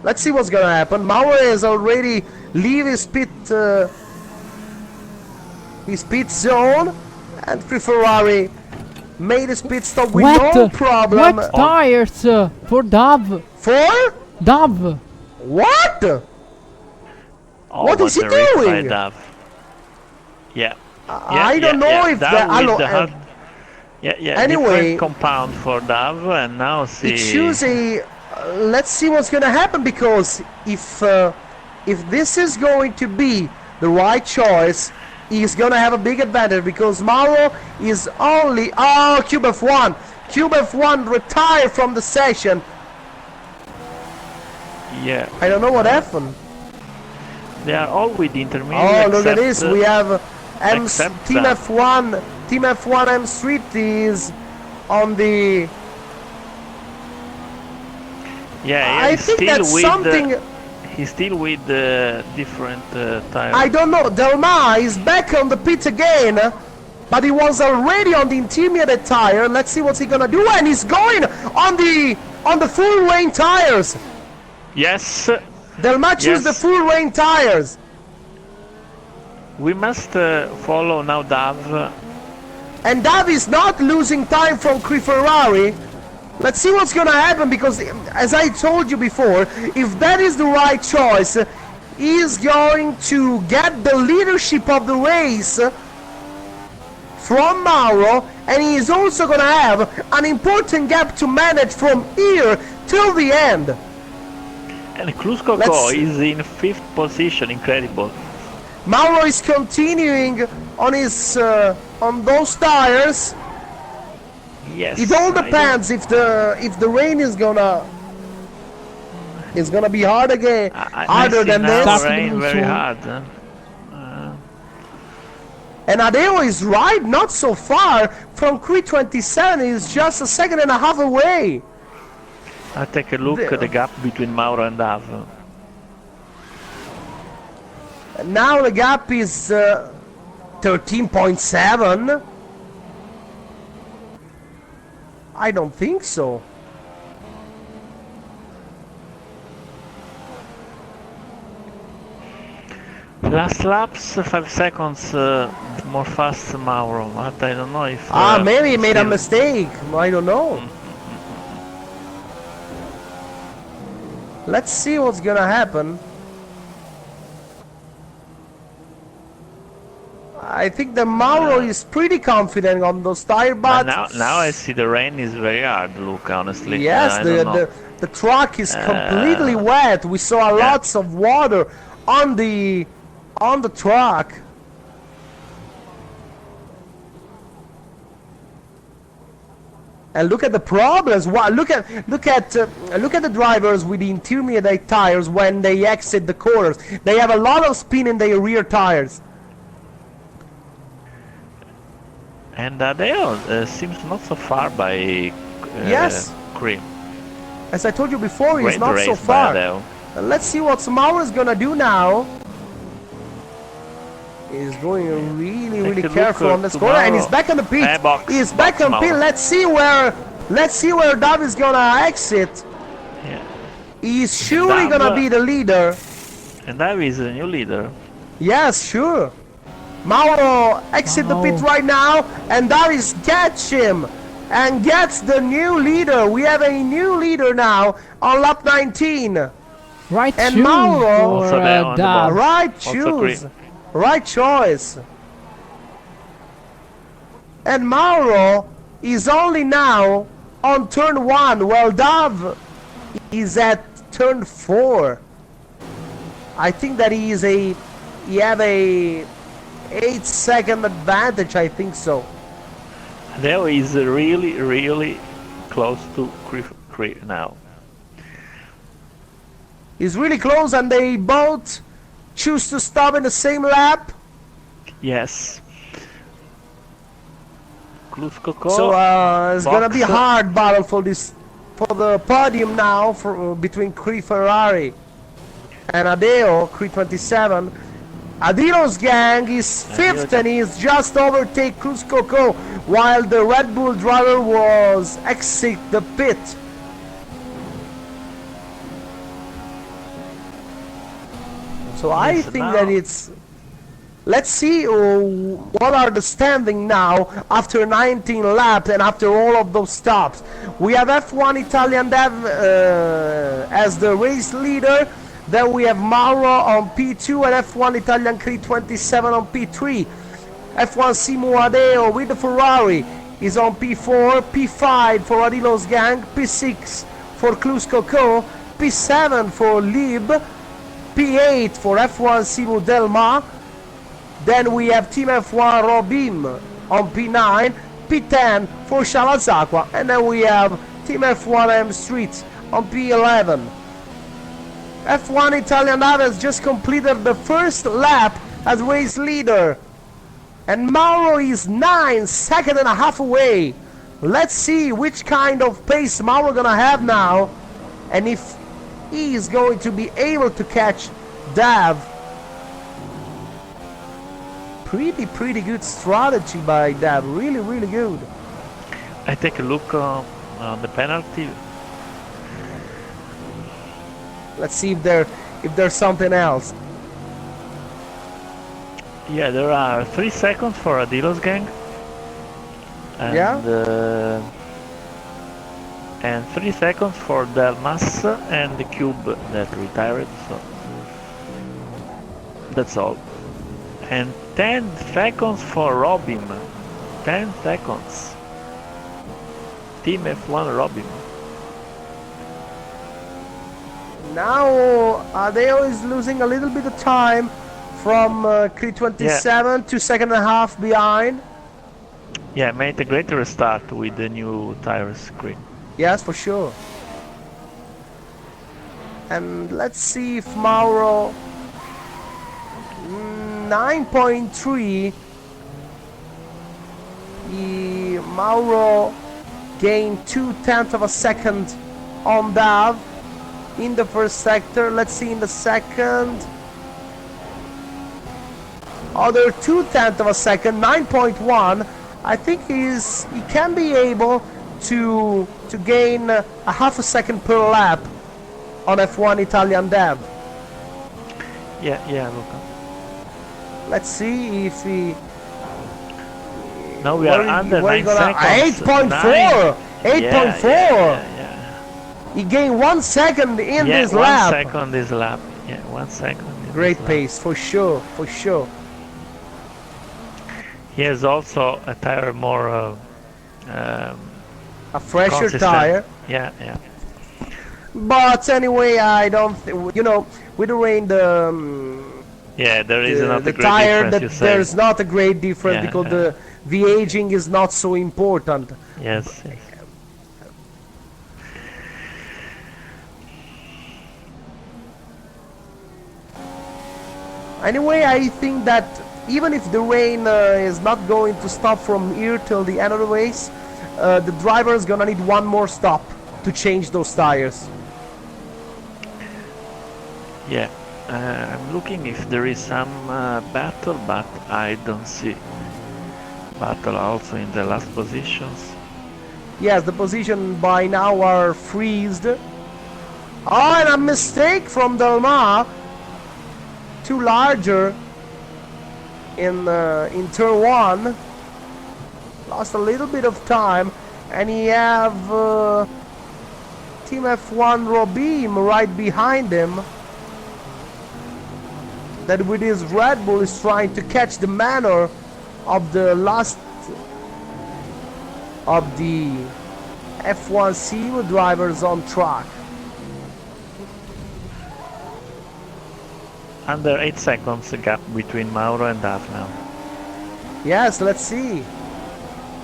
Let's see what's gonna happen. Mauro has already leave his pit zone, and Ferrari made his pit stop with no problem. Wet tires for Dav. For? Dav. What? Oh, What is he the risk by doing? Dav. Yeah. I don't know if Dav that. with the hard- yeah. Anyway, different compound for Dav, and now see. choose a. Let's see what's gonna happen, because if this is going to be the right choice, he's gonna have a big advantage, because Mauro is only Cube F1. Cube F1 retired from the session. Yeah. I don't know what happened. They are all with intermediate. Oh, look at this. We have except Team that. F1. Team F1 M Street is on the. Yeah, I he's think still that's with something. He's still with the different tires. I don't know. Delma is back on the pit again, but he was already on the intermediate tire. Let's see what's he gonna do, and he's going on the full rain tires. Yes, Delma choose the full rain tires. we must follow now Dav. And Dav is not losing time from Ferrari. Let's see what's gonna happen, because as I told you before, if that is the right choice, he's going to get the leadership of the race from Mauro, and he is also gonna have an important gap to manage from here till the end. And Cruz Coco is in 5th position, incredible. Mauro is continuing on his on those tires. Yes. It all depends if the rain is gonna be hard again, harder than this. Rain very hard. And Adeo is right, not so far from Creed 27. He's just a second and a half away. I take a look at the gap between Mauro and Dav. Now the gap is 13.7. I don't think so. Last laps, 5 seconds more fast Mauro, but I don't know if... Maybe he made a mistake. I don't know. Let's see what's gonna happen. I think that Mauro is pretty confident on those tires, But but now I see the rain is very hard, Luca, honestly. yes, I don't know. the track is completely wet. We saw yeah. lots of water on the track. And look at the problems. Wow, look at the drivers with the intermediate tires when they exit the corners. They have a lot of spin in their rear tires. And Adeo seems not so far by Yes. Cream. As I told you before, he's Great not race so by far. Adeo. Let's see what Mauro is gonna do now. He's going really careful on this corner, and he's back on the pit. He's back on pit. Let's see where Dav is gonna exit. Yeah. He's surely gonna be the leader. And Dav is the new leader. Yes, sure. Mauro exit the pit right now, and Davis gets him and gets the new leader. We have a new leader now on lap 19. Right And shoes Mauro, for Dav. right choice, right choice. And Mauro is only now on turn 1, while Dav is at turn 4. I think that he have a 8-second advantage, I think so. Adeo is really close to Cream now. He's really close, and they both choose to stop in the same lap. Yes. Kluskoko. So it's gonna be a hard battle for the podium now between Ferrari and Adeo, 27. Adilo's gang is 5th and he's just overtake Cruz Coco, while the Red Bull driver was exit the pit. So I think that it's... Let's see what are the standing now after 19 laps and after all of those stops. We have F1 Italian Dev as the race leader. Then we have Mauro on P2 and F1 Italian Creed 27 on P3. F1 Simo Adeo with the Ferrari is on P4, P5 for Adilo's gang, P6 for Clus Coco, P7 for Lib, P8 for F1 Simo Delma. Then we have Team F1 Robim on P9, P10 for Shalazakwa, and then we have Team F1 M Street on P11. F1 Italian Aves just completed the first lap as race leader, and Mauro is 9 seconds and a half away. Let's see which kind of pace Mauro gonna have now, and if he is going to be able to catch Dav. Pretty good strategy by Dav. Really good. I take a look on the penalty. Let's see if there's something else. Yeah, there are 3 seconds for Adilo's gang. And, and 3 seconds for Delmas and the Cube that retired. So that's all. And 10 seconds for Robin. 10 seconds. Team F1 Robin. Now Adeo is losing a little bit of time from Creed 27, 2 seconds and a half behind. Yeah, made a great restart with the new tire screen. Yes, for sure. And let's see if Mauro 9.3. Mauro gained 0.2 of a second on Dav in the first sector. Let's see in the second. Other 0.2 of a second, 9.1. I think he can be able to gain a half a second per lap on F1 Italian Dev. Yeah, Luca. Let's see if he... Now we are under 9 seconds. 8.4! 8.4! Yeah. He gained 1 second in this lap. 1 second this lap. Yeah, 1 second. Great pace, for sure. He has also a tire more A fresher consistent. tire. Yeah, yeah. But anyway, I don't. You know, with the rain, Yeah, there is not the a great tire difference, you that say. there's not a great difference Yeah, because yeah. the aging is not so important. Yes, yes. Anyway, I think that even if the rain is not going to stop from here till the end of the race, the driver is gonna need one more stop to change those tires. Yeah. I'm looking if there is some battle, but I don't see battle also in the last positions. Yes, the position by now are freezed. Oh, and a mistake from Delmar. Too larger in turn one. Lost a little bit of time, and he have Team F1 Robim right behind him. That with his Red Bull is trying to catch the manner of the last of the F1 CU drivers on track. Under 8 seconds the gap between Mauro and Duff now. Yes, let's see.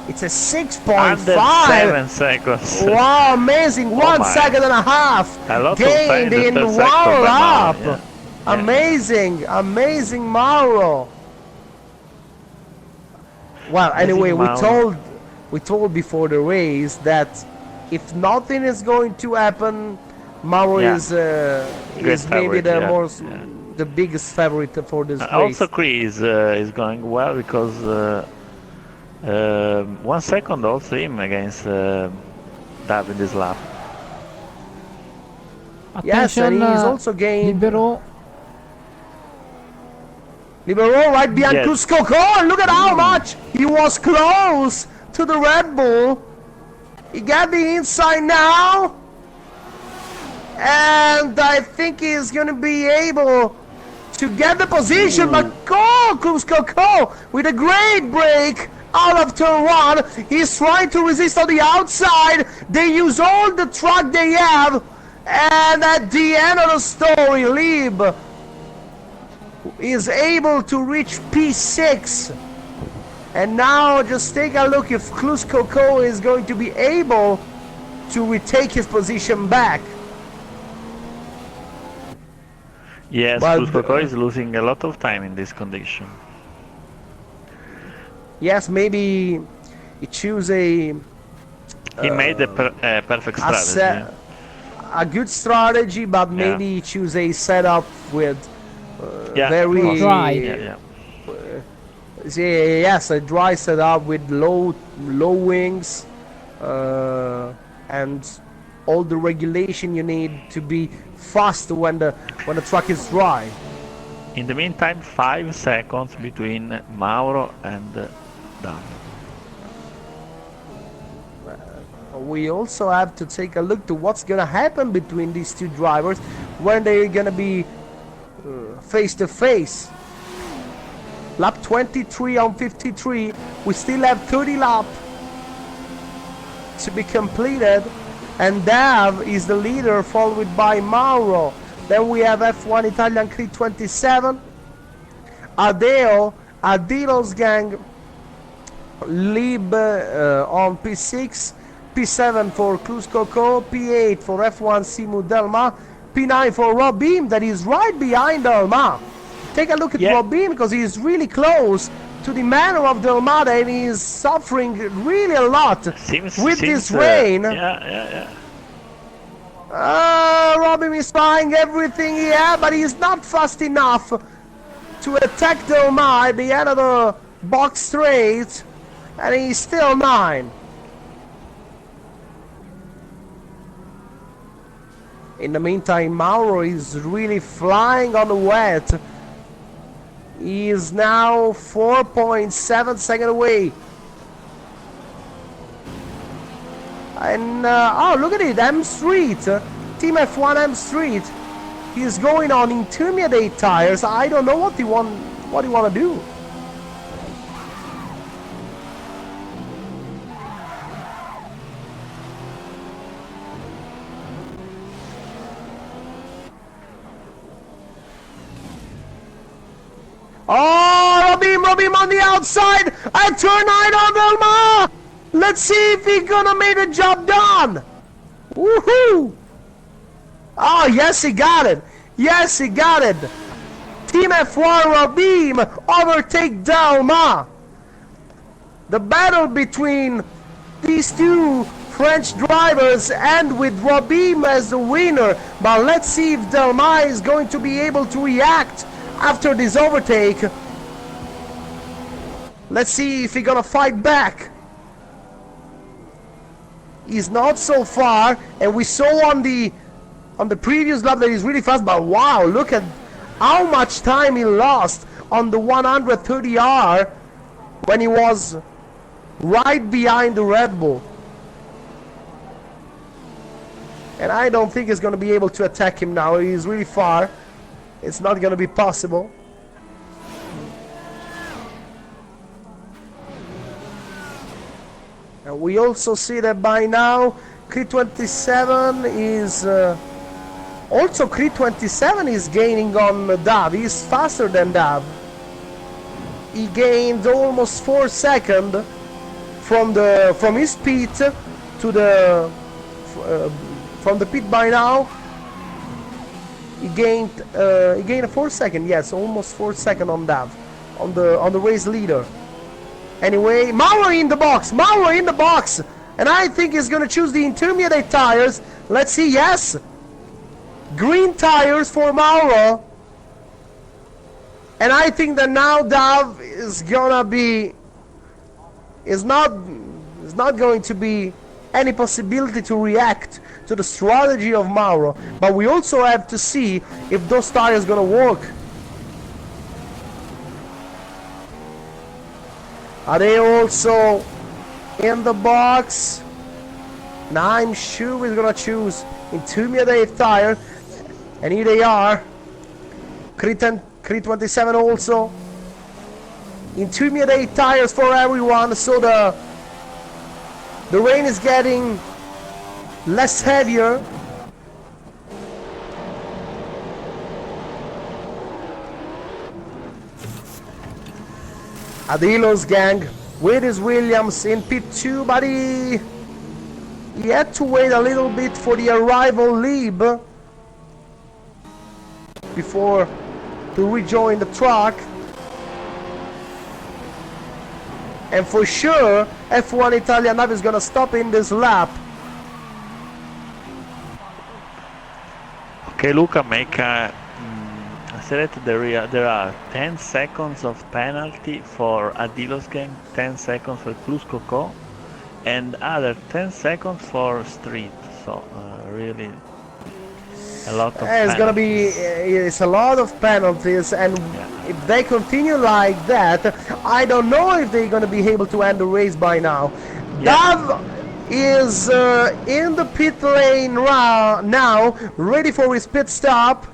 It's a 6.5. Under 7 seconds. Wow, amazing! Oh 1 my. second and a half A lot of gained time in in the one third sector by lap. Mauro, yeah. Amazing, amazing, Mauro. Well, Amazing anyway, Mauro. we told before the race that if nothing is going to happen, Mauro Yeah. is Great maybe favorite, the yeah. the biggest favorite for this race. Also Chris is going well because 1 second also him against Dav in this lap. Yes, and Attention, he's also gained Libero. Libero right behind Yes. Cruz Coco, and look at how much he was close to the Red Bull. He got the inside now, and I think he's gonna be able to get the position. But go, Cruz Coco with a great break out of turn one. He's trying to resist on the outside. They use all the track they have, and at the end of the story, Lib is able to reach P6. And now just take a look if Cruz Coco is going to be able to retake his position back. Yes, But, Cruz Coco is losing a lot of time in this condition. Yes, maybe he choose He made a perfect a, strategy. a good strategy, but maybe he choose a setup with Yeah, very Dry. yeah. yes, a dry setup with low wings and all the regulation you need to be fast when the track is dry. In the meantime, 5 seconds between Mauro and Dan. We also have to take a look to what's gonna happen between these two drivers when they're gonna be face to face. Lap 23 on 53. We still have 30 laps to be completed, and Dav is the leader, followed by Mauro. Then we have F1 Italian Creed 27, Adilo's gang, Lib on P6, P7 for Cruz Coco, P8 for F1 Simu Delma, P9 for Rob Beam that is right behind Delma. Take a look at Rob Beam because he is really close to the manor of Delmada and he is suffering really a lot with this rain. Robin is trying everything he has, but he's not fast enough to attack Delma at the end of the box straight, and he's still 9. In the meantime, Mauro is really flying on the wet. He is now 4.7 seconds away. And oh, look at it, M Street, Team F1 M Street. He's going on intermediate tires. I don't know what he want to do. Oh, Robin on the outside. A turn 9 on Delma. Let's see if he's gonna make the job done. Woohoo! Oh, yes, he got it. Yes, he got it. Team F1 Robin overtake Delma. The battle between these two French drivers end with Robin as the winner. But let's see if Delma is going to be able to react after this overtake. Let's see if he's gonna fight back. He's not so far, and we saw on the previous lap that he's really fast, but wow, look at how much time he lost on the 130R when he was right behind the Red Bull. And I don't think he's going to be able to attack him now. He's really far. It's not going to be possible. And we also see that by now Creed 27 is also Creed 27 is gaining on Dav. He's faster than Dav. He gained almost 4 seconds from his pit to the from the pit by now. He gained 4 seconds. Yes, almost 4 seconds on Dav, on the race leader. Anyway, Mauro in the box. Mauro in the box, and I think he's gonna choose the intermediate tires. Let's see. Yes, green tires for Mauro, and I think that now Dav is gonna be is not going to be any possibility to react to the strategy of Mauro. But we also have to see if those tires gonna work. Are they also in the box? Now I'm sure we're gonna choose intermediate tire, and here they are. Creed 27 also. Intermediate tires for everyone, so the rain is getting less heavier. Adilo's gang with his Williams in pit 2, but he had to wait a little bit for the arrival leap before to rejoin the truck. And for sure, F1 Italia Nav is gonna stop in this lap. Okay, Luca, make a select there are 10 seconds of penalty for Adilos game, 10 seconds for Plus Coco, and other 10 seconds for Street. So really a lot of it's gonna be it's a lot of penalties, and if they continue like that, I don't know if they're gonna be able to end the race by now. Dav is in the pit lane now, ready for his pit stop.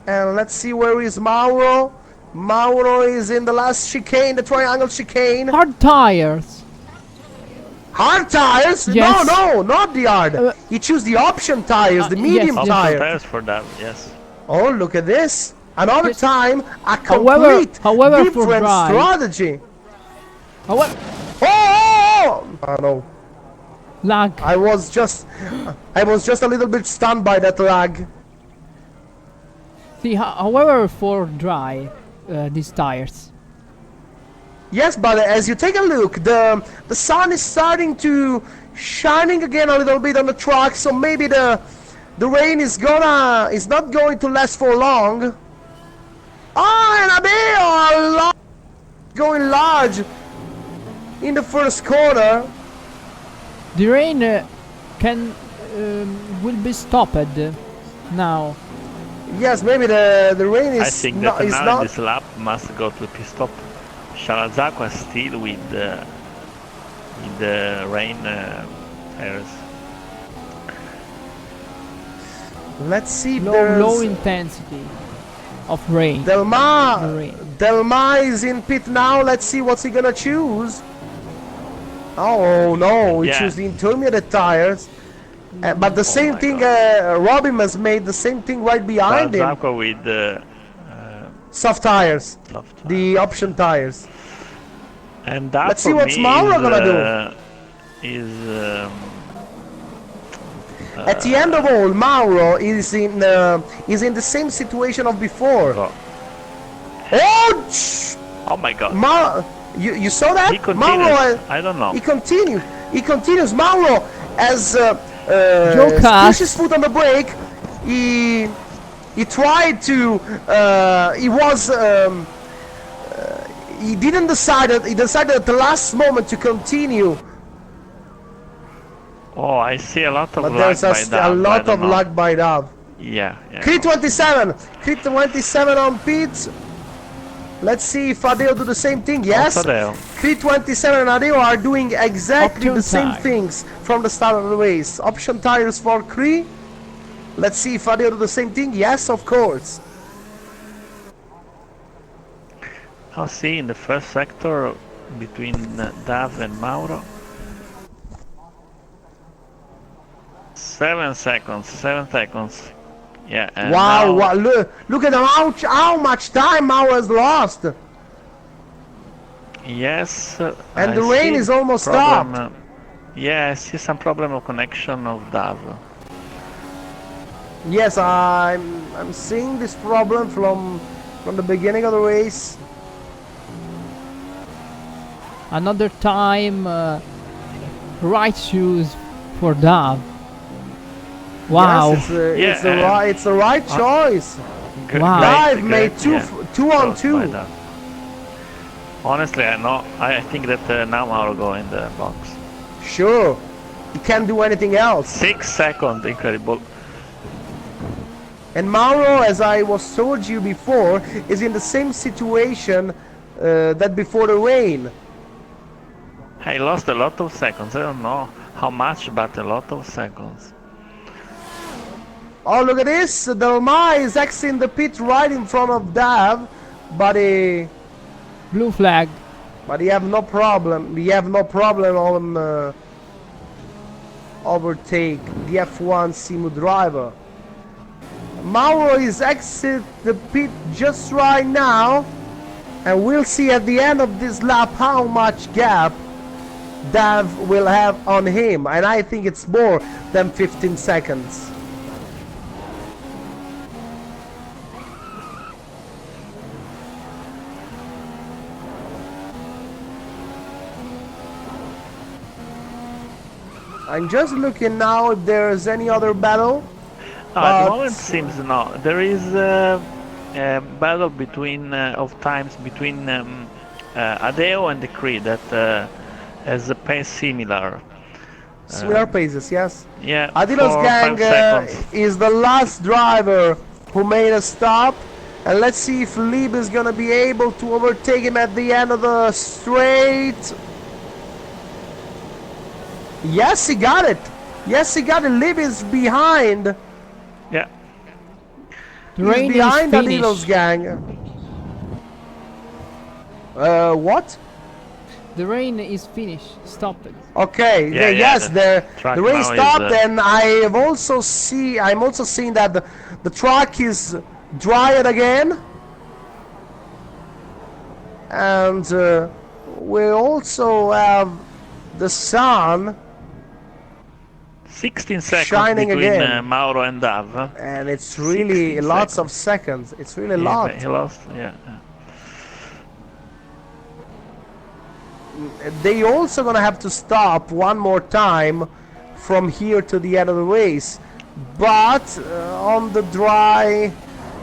And let's see, where is Mauro. Mauro is in the last chicane, the triangle chicane. Hard tires. Hard tires? Yes. No, not the hard. He chose the option tires, the medium yes, tire. tires for that, yes. Oh, look at this. Another Yes. time, a However, complete for different dry. strategy. However, Oh no. lag. I was just a little bit stunned by that lag. See, however, for dry, these tires. Yes, but as you take a look, the sun is starting to shining again a little bit on the track, so maybe the rain is not going to last for long. Oh, and Abel going large in the first corner. The rain will be stopped now. Yes, maybe the rain is I think that is now not. this lap must go to pit stop. Shalazacqua still with the rain tires. Let's see if Low intensity of rain. Delma is in pit now. Let's see what's he gonna choose. Oh no, he chose the intermediate tires. But the same thing, Robin has made the same thing right behind him. Shalazacqua with Soft tires. Soft The option tires. And that Let's see for what's me Mauro is, gonna do. At the end of all, Mauro is in the same situation of before. Go. Oh! Oh my god. You saw that? He continues. Mauro, I don't know. He continues. He continues. Mauro, as Jokas. pushes foot on the brake, he tried to. He didn't decide. He decided at the last moment to continue. Oh, I see a lot of But lag there's by that. a lot of lag by Dav. Yeah. Crit 27. Crit 27 on pit. Let's see if Adeo do the same thing. Yes. Adeo. Crit 27 and Adeo are doing exactly Option the same tire. things from the start of the race. Option tires for Crit. Let's see if Adeo do the same thing. Yes, of course. I'll see in the first sector between Dav and Mauro. 7 seconds. 7 seconds. Yeah. And Wow! now- Wow! Look at how much time Mauro has lost. Yes. And I the rain see is almost problem, stopped. Yeah, I see some problem of connection of Dav. Yes, I'm seeing this problem from the beginning of the race. Another time, right shoes for Dav. Wow. Yes, it's Yeah, it's the right choice. Wow. Dive made two on Close two. by Dav. Honestly, I think that now Mauro go in the box. Sure, you can't do anything else. 6 seconds, incredible. And Mauro, as I was told you before, is in the same situation that before the rain. I lost a lot of seconds. I don't know how much, but a lot of seconds. Oh, look at this! Delmar is exiting the pit right in front of Dav, but he Blue flag. have no problem. We have no problem on overtake the F1 Simu driver. Mauro is exit the pit just right now, and we'll see at the end of this lap how much gap Dav will have on him, and I think it's more than 15 seconds. I'm just looking now if there's any other battle. No, at the But- moment seems no. There is a battle between of times between Adeo and the Creed that has a pace similar. Similar paces, yes. Yeah, Adilos 4 gang 5 seconds. is the last driver who made a stop, and let's see if Lieb is gonna be able to overtake him at the end of the straight. Yes, he got it. Yes, he got it. Lieb is behind. Yeah. The He's rain is behind Adilos finished. gang. What? The rain is finished. Stop it. Okay. Yeah, Yes, the track the rain now is, stopped, and I'm also seeing that the track is dried again, and we also have the sun, 16 seconds Shining between again. Mauro and Dav. and it's really 16 lots of seconds. It's really a lot. He lost. Yeah. They also gonna have to stop one more time from here to the end of the race, but on the dry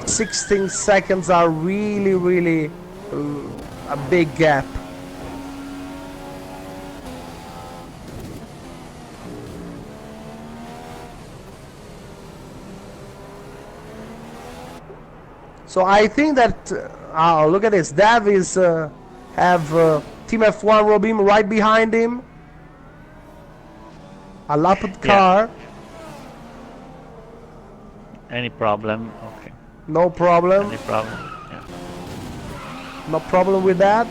16 seconds are really a big gap. So I think that look at this. Dav is have Team F1 Robin right behind him. A lapped car, Any problem? Okay. no problem, Any problem? Yeah. no problem with that.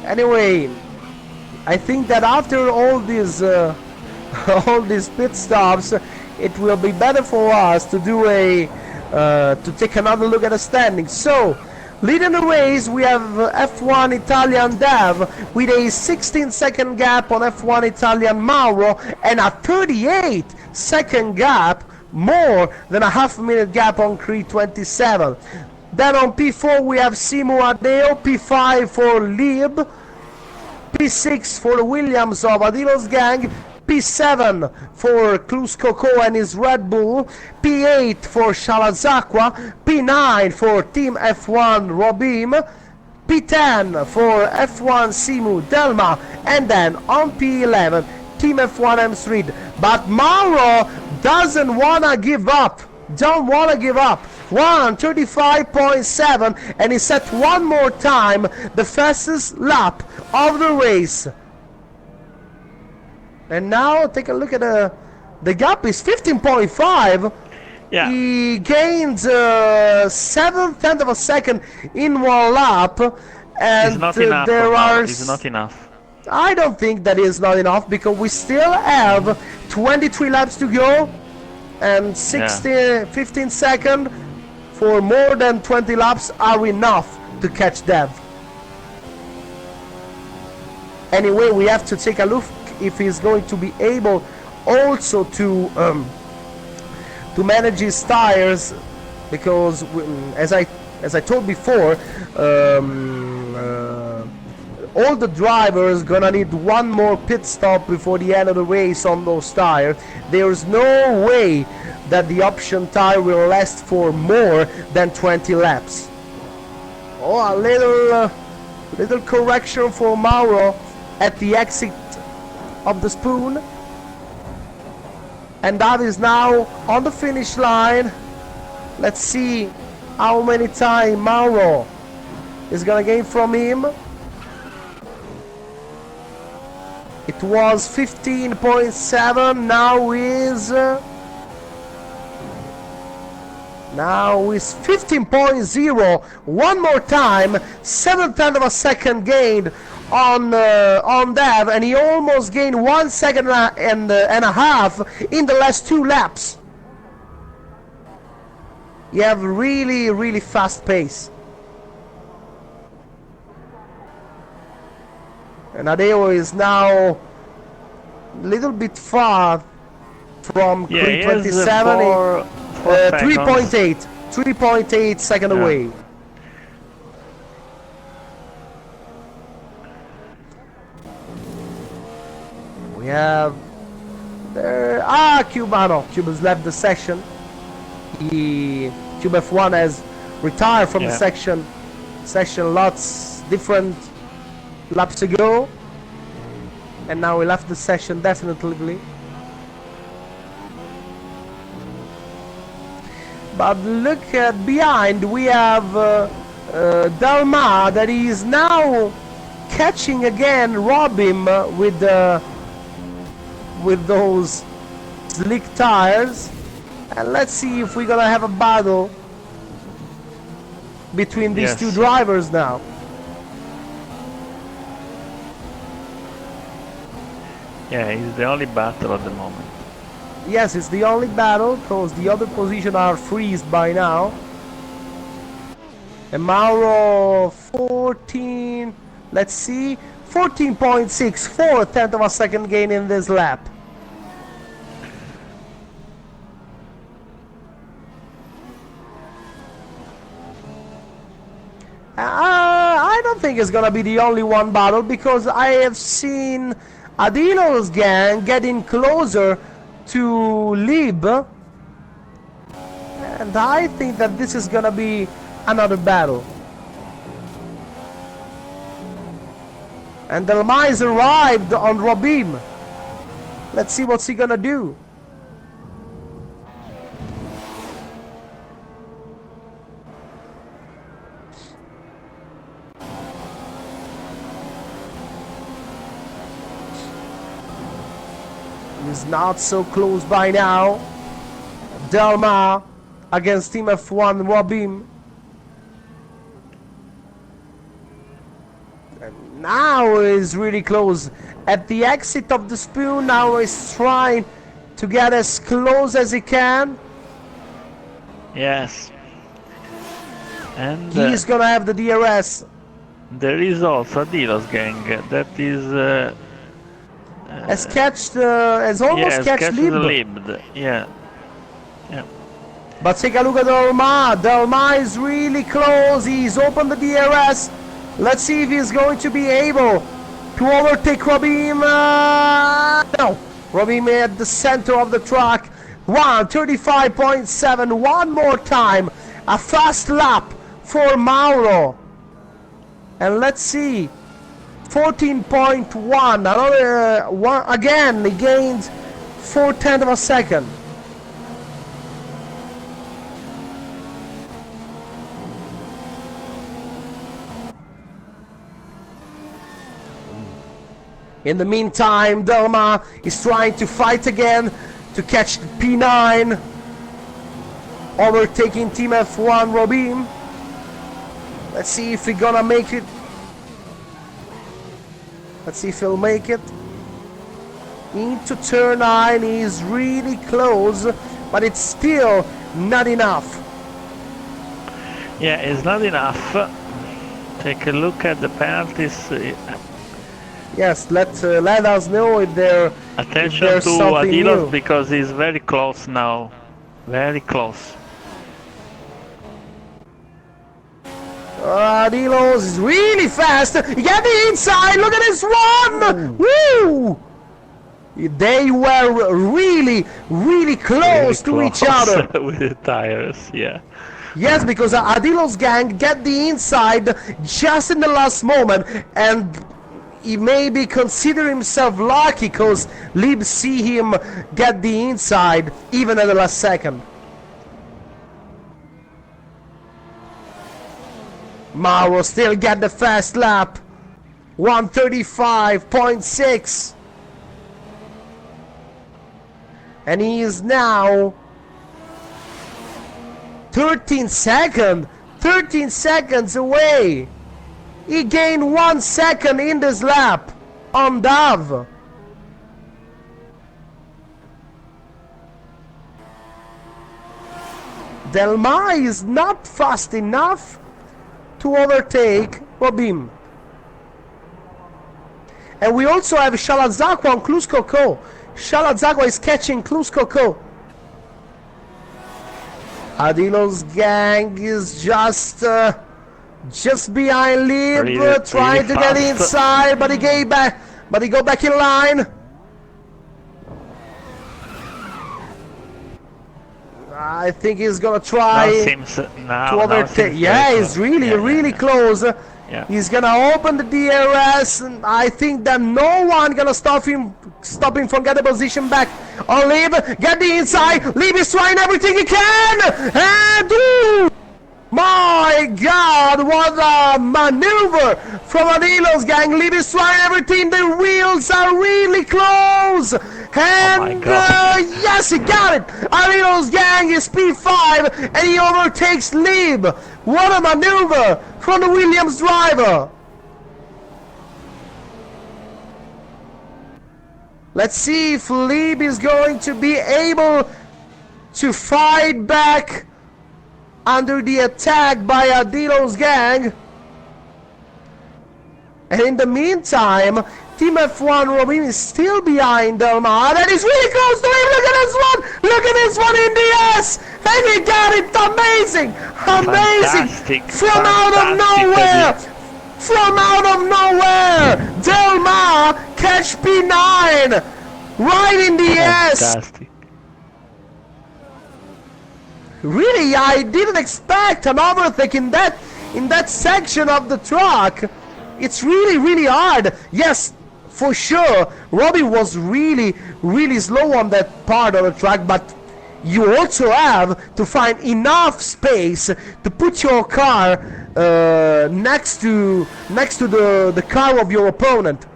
Anyway, I think that after all these all these pit stops, it will be better for us to do to take another look at the standings. So Leading the race, we have F1 Italian Dev with a 16-second gap on F1 Italian Mauro and a 38-second gap, more than a half-minute gap on Creed 27. Then on P4 we have Simo Adeo, P5 for Lieb, P6 for the Williams of Adilo's gang, P7 for Klus Coco and his Red Bull, P8 for Shalazakwa, P9 for Team F1 Robim, P10 for F1 Simu Delma, and then on P11 Team F1 M Street. But Mauro doesn't wanna give up. Don't wanna give up. 1:35.7, and he set one more time the fastest lap of the race. And now take a look at the gap is 15.5. Yeah. He gains 7/10 of a second in one lap, and It's not enough. there are. It's not enough. I don't think that is not enough, because we still have 23 laps to go, and 15 seconds for more than 20 laps are enough to catch Dev. Anyway, we have to take a look if he's going to be able also to manage his tires, because as I told before, all the drivers gonna need one more pit stop before the end of the race on those tires. There's no way that the option tire will last for more than 20 laps. Oh, a little correction for Mauro at the exit of the spoon, and that is now on the finish line. Let's see how many time Mauro is gonna gain from him. It was 15.7, now is 15.0. One more time, 7/10 of a second gained on Dev, and he almost gained 1 second and a half in the last two laps. You have really fast pace. And Adeo is now a little bit far from Creed 27. 3.8 second away. We have there. Cuba's left the section. Cube F1 has retired from the section lots different laps ago, and now he left the session definitively. But look at behind, we have Dalma that is now catching again Robin with those slick tires, and let's see if we're gonna have a battle between these two drivers now. Yeah, it's the only battle at the moment. Yes, it's the only battle, because the other positions are freezed by now. And Mauro 14, let's see, 14.6, 4/10 of a second gain in this lap. I don't think it's gonna be the only one battle, because I have seen Adilo's gang getting closer to Lieb, and I think that this is gonna be another battle. And Delmais arrived on Robim. Let's see what's he gonna do. He's not so close by now. Delma against Team F1 Robim. And now is really close. At the exit of the spoon, now he's trying to get as close as he can. Yes. And He's gonna have the DRS. there is also Adilos gang that is Has almost catched catches Lib. Libd. Yeah. But take a look at Delma. Delma is really close. He's opened the DRS. Let's see if he's going to be able to overtake Robim. No. Robim at the center of the track. 1:35.7. One more time. A fast lap for Mauro. And let's see. 14.1. Another one. Again, he gained 4/10 of a second. In the meantime, Delma is trying to fight again to catch the P9, overtaking Team F1 Robin. Let's see if he's gonna make it. Let's see if he'll make it. Into turn 9, he's really close, but it's still not enough. Yeah, it's not enough. Take a look at the penalties. Yes, let us know if there. Attention if there's to something Adilos new. because he's very close now. Very close. Adilos is really fast. He got the inside. Look at this one. Woo! They were really, really close to each other. With the tires, yeah. Yes, because Adilos gang get the inside just in the last moment, and he maybe consider himself lucky because Lib see him get the inside even at the last second. Mauro still get the fast lap. 1:35.6. And he is now 13 seconds away. He gained 1 second in this lap on Dav. Delma is not fast enough to overtake Robin. And we also have Shalazakwa on Kluskoko. Shalazakwa is catching Kluskoko. Adilos gang is just behind Lib, trying to get inside, but he gave back, but he go back in line. I think he's gonna try to overtake. Yeah, he's really close. Yeah. He's gonna open the DRS, and I think that no one gonna stop him from getting the position back. On Lib, get the inside. Lib is trying everything he can, and ooh, my God, what a maneuver from Adilos gang. Lib is trying everything. The wheels are really close. And yes, he got it! Adilos gang is P5 and he overtakes Lib. What a maneuver from the Williams driver. Let's see if Lib is going to be able to fight back under the attack by Adilos gang. And in the meantime, Team F1 Robin is still behind Delma. That is really close to him. Look at this one. Look at this one in the S. And he got it. Amazing. Amazing. From out of nowhere. From out of nowhere. Delma catch P9. Right in the S. Really, I didn't expect an overtake in that section of the track. It's really hard. Yes, for sure, Robbie was really slow on that part of the track, but you also have to find enough space to put your car next to the car of your opponent.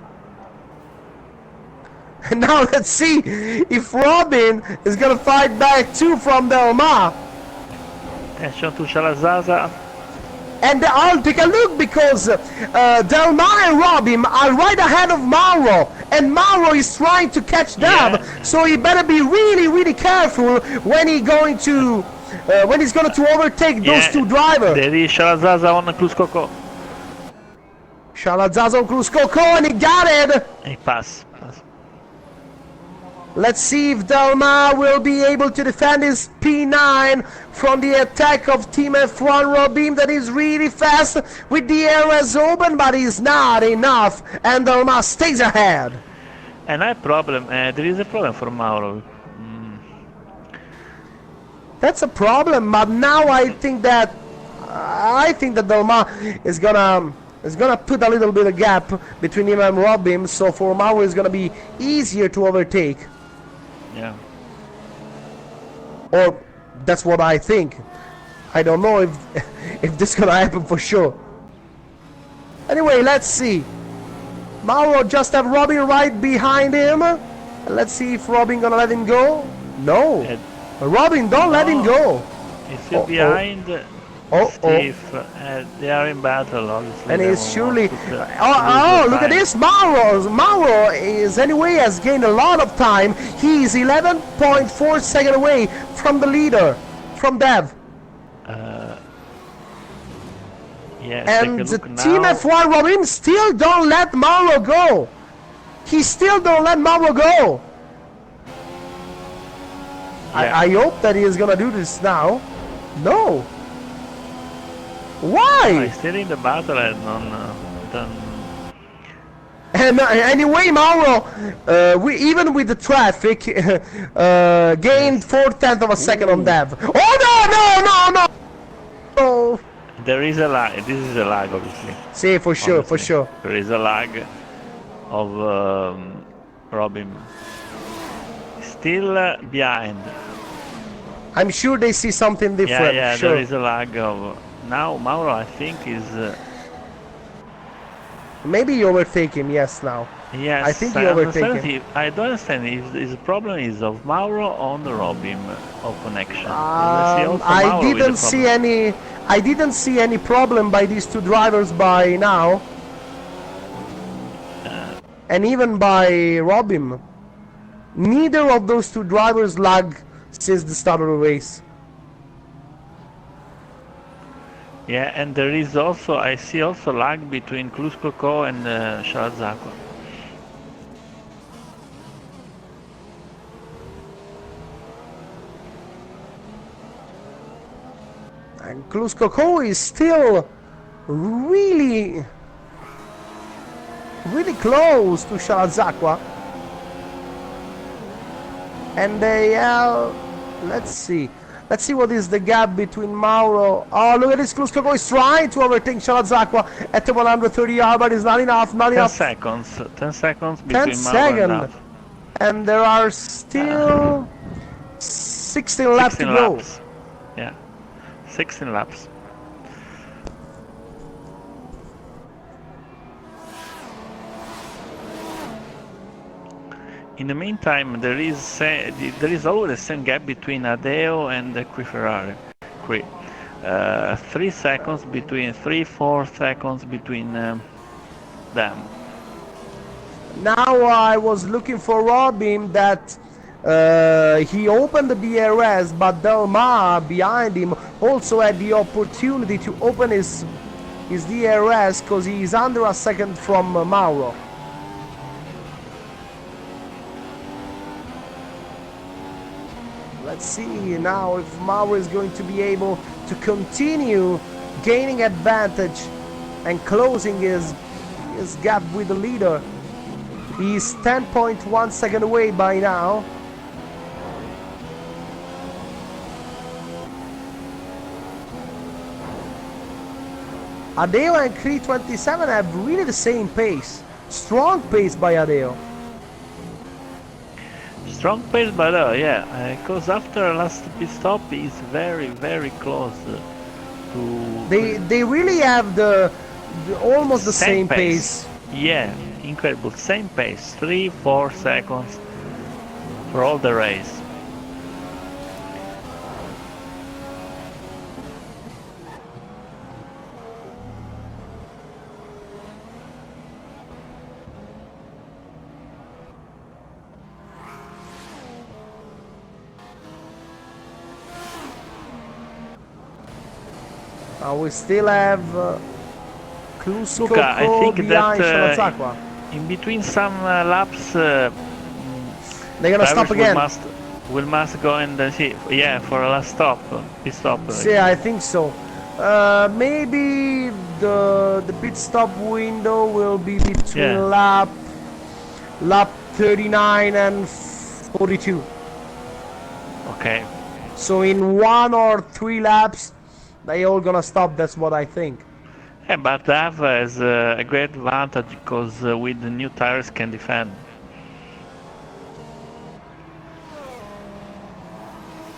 And now let's see if Robin is gonna fight back too from Delma. Attention to Shalazaza. And I'll take a look because Delma and Robin are right ahead of Mauro, and Mauro is trying to catch them, so he better be really careful when he going to when he's going to overtake those two drivers. There is Shalazaza on Cruz Coco. Shalazaz on Cruz Coco, and he got it. He pass. Let's see if Delma will be able to defend his P9 from the attack of Team F1 Robin that is really fast with the areas open, but is not enough, and Delma stays ahead. And I problem. There is a problem for Mauro. That's a problem, but now I think that Delma is gonna put a little bit of gap between him and Robin, so for Mauro it's gonna be easier to overtake. Yeah. Or that's what I think. I don't know if this is gonna happen for sure. Anyway, let's see. Mauro just have Robin right behind him. Let's see if Robin gonna let him go. No. Robin, don't let him go. He's still behind. Steve, they are in battle, obviously. And he's surely... Oh, look at this, Mauro is anyway has gained a lot of time. He's 11.4 seconds away from the leader, from Dev. Yeah, and the Team F1 Robin still don't let Mauro go. He still don't let Mauro go. Yeah. I hope that he is gonna do this now. No. Why? No, he's still in the battle and And anyway, Mauro, even with the traffic, gained 4/10 of a second on Dev. Oh no! There is a lag. This is a lag, obviously. See, for sure. There is a lag of Robin. Still behind. I'm sure they see something different. Yeah, sure. There is a lag of... Now Mauro, I think, is... Maybe you overtake him, yes, now. Yes, I think you overtake him. I don't understand if his problem is of Mauro on the Robin of connection. I didn't see any problem by these two drivers by now. And even by Robin. Neither of those two drivers lag since the start of the race. Yeah, and there is also, I see also lag between Cruz Coco and Shalazacqua. And Cruz Coco is still really close to Shalazacqua. And they let's see what is the gap between Mauro. Oh, look at this, Cruz Coco is trying to overtake Shalazacqua at the 130 yard, but it's not enough, 10 seconds between 10 Mauro seconds. And there are still 16 laps to go. Yeah, 16 laps. In the meantime, there is always the same gap between Adeo and the Ferrari. 3 seconds between 4 seconds between them. Now I was looking for Robin that he opened the DRS, but Delma behind him also had the opportunity to open his DRS because he is under a second from Mauro. Let's see now if Mauro is going to be able to continue gaining advantage and closing his gap with the leader. He's 10.1 seconds away by now. Adeo and Cree 27 have really the same pace. Strong pace by Adeo. Strong pace by Adeo, yeah. Because after last pit stop, he's very close to. They really have the almost the same pace. Yeah, incredible. Same pace. 3-4 seconds for all the race. We still have Look, I Suzuka think behind that Shalazakwa. in between some laps, They're gonna stop drivers again. will must go and see. Yeah, for a last stop, pit stop. Yeah, I think so. Maybe the pit stop window will be between lap 39 and 42. Okay. So in 1 or 3 laps, they all gonna stop. That's what I think. Yeah, but DAF has a great advantage because with the new tires can defend.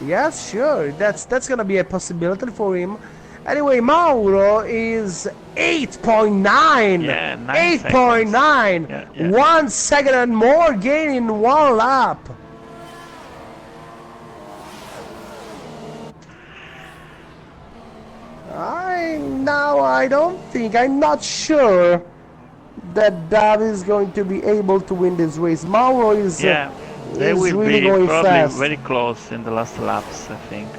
Yes, sure. That's gonna be a possibility for him. Anyway, Mauro is 8.9. Yeah, 8.9. Yeah. 1 second and more gain in 1 lap. I'm not sure that Dav is going to be able to win this race. Mauro is they will really be going probably fast. very close in the last laps, I think.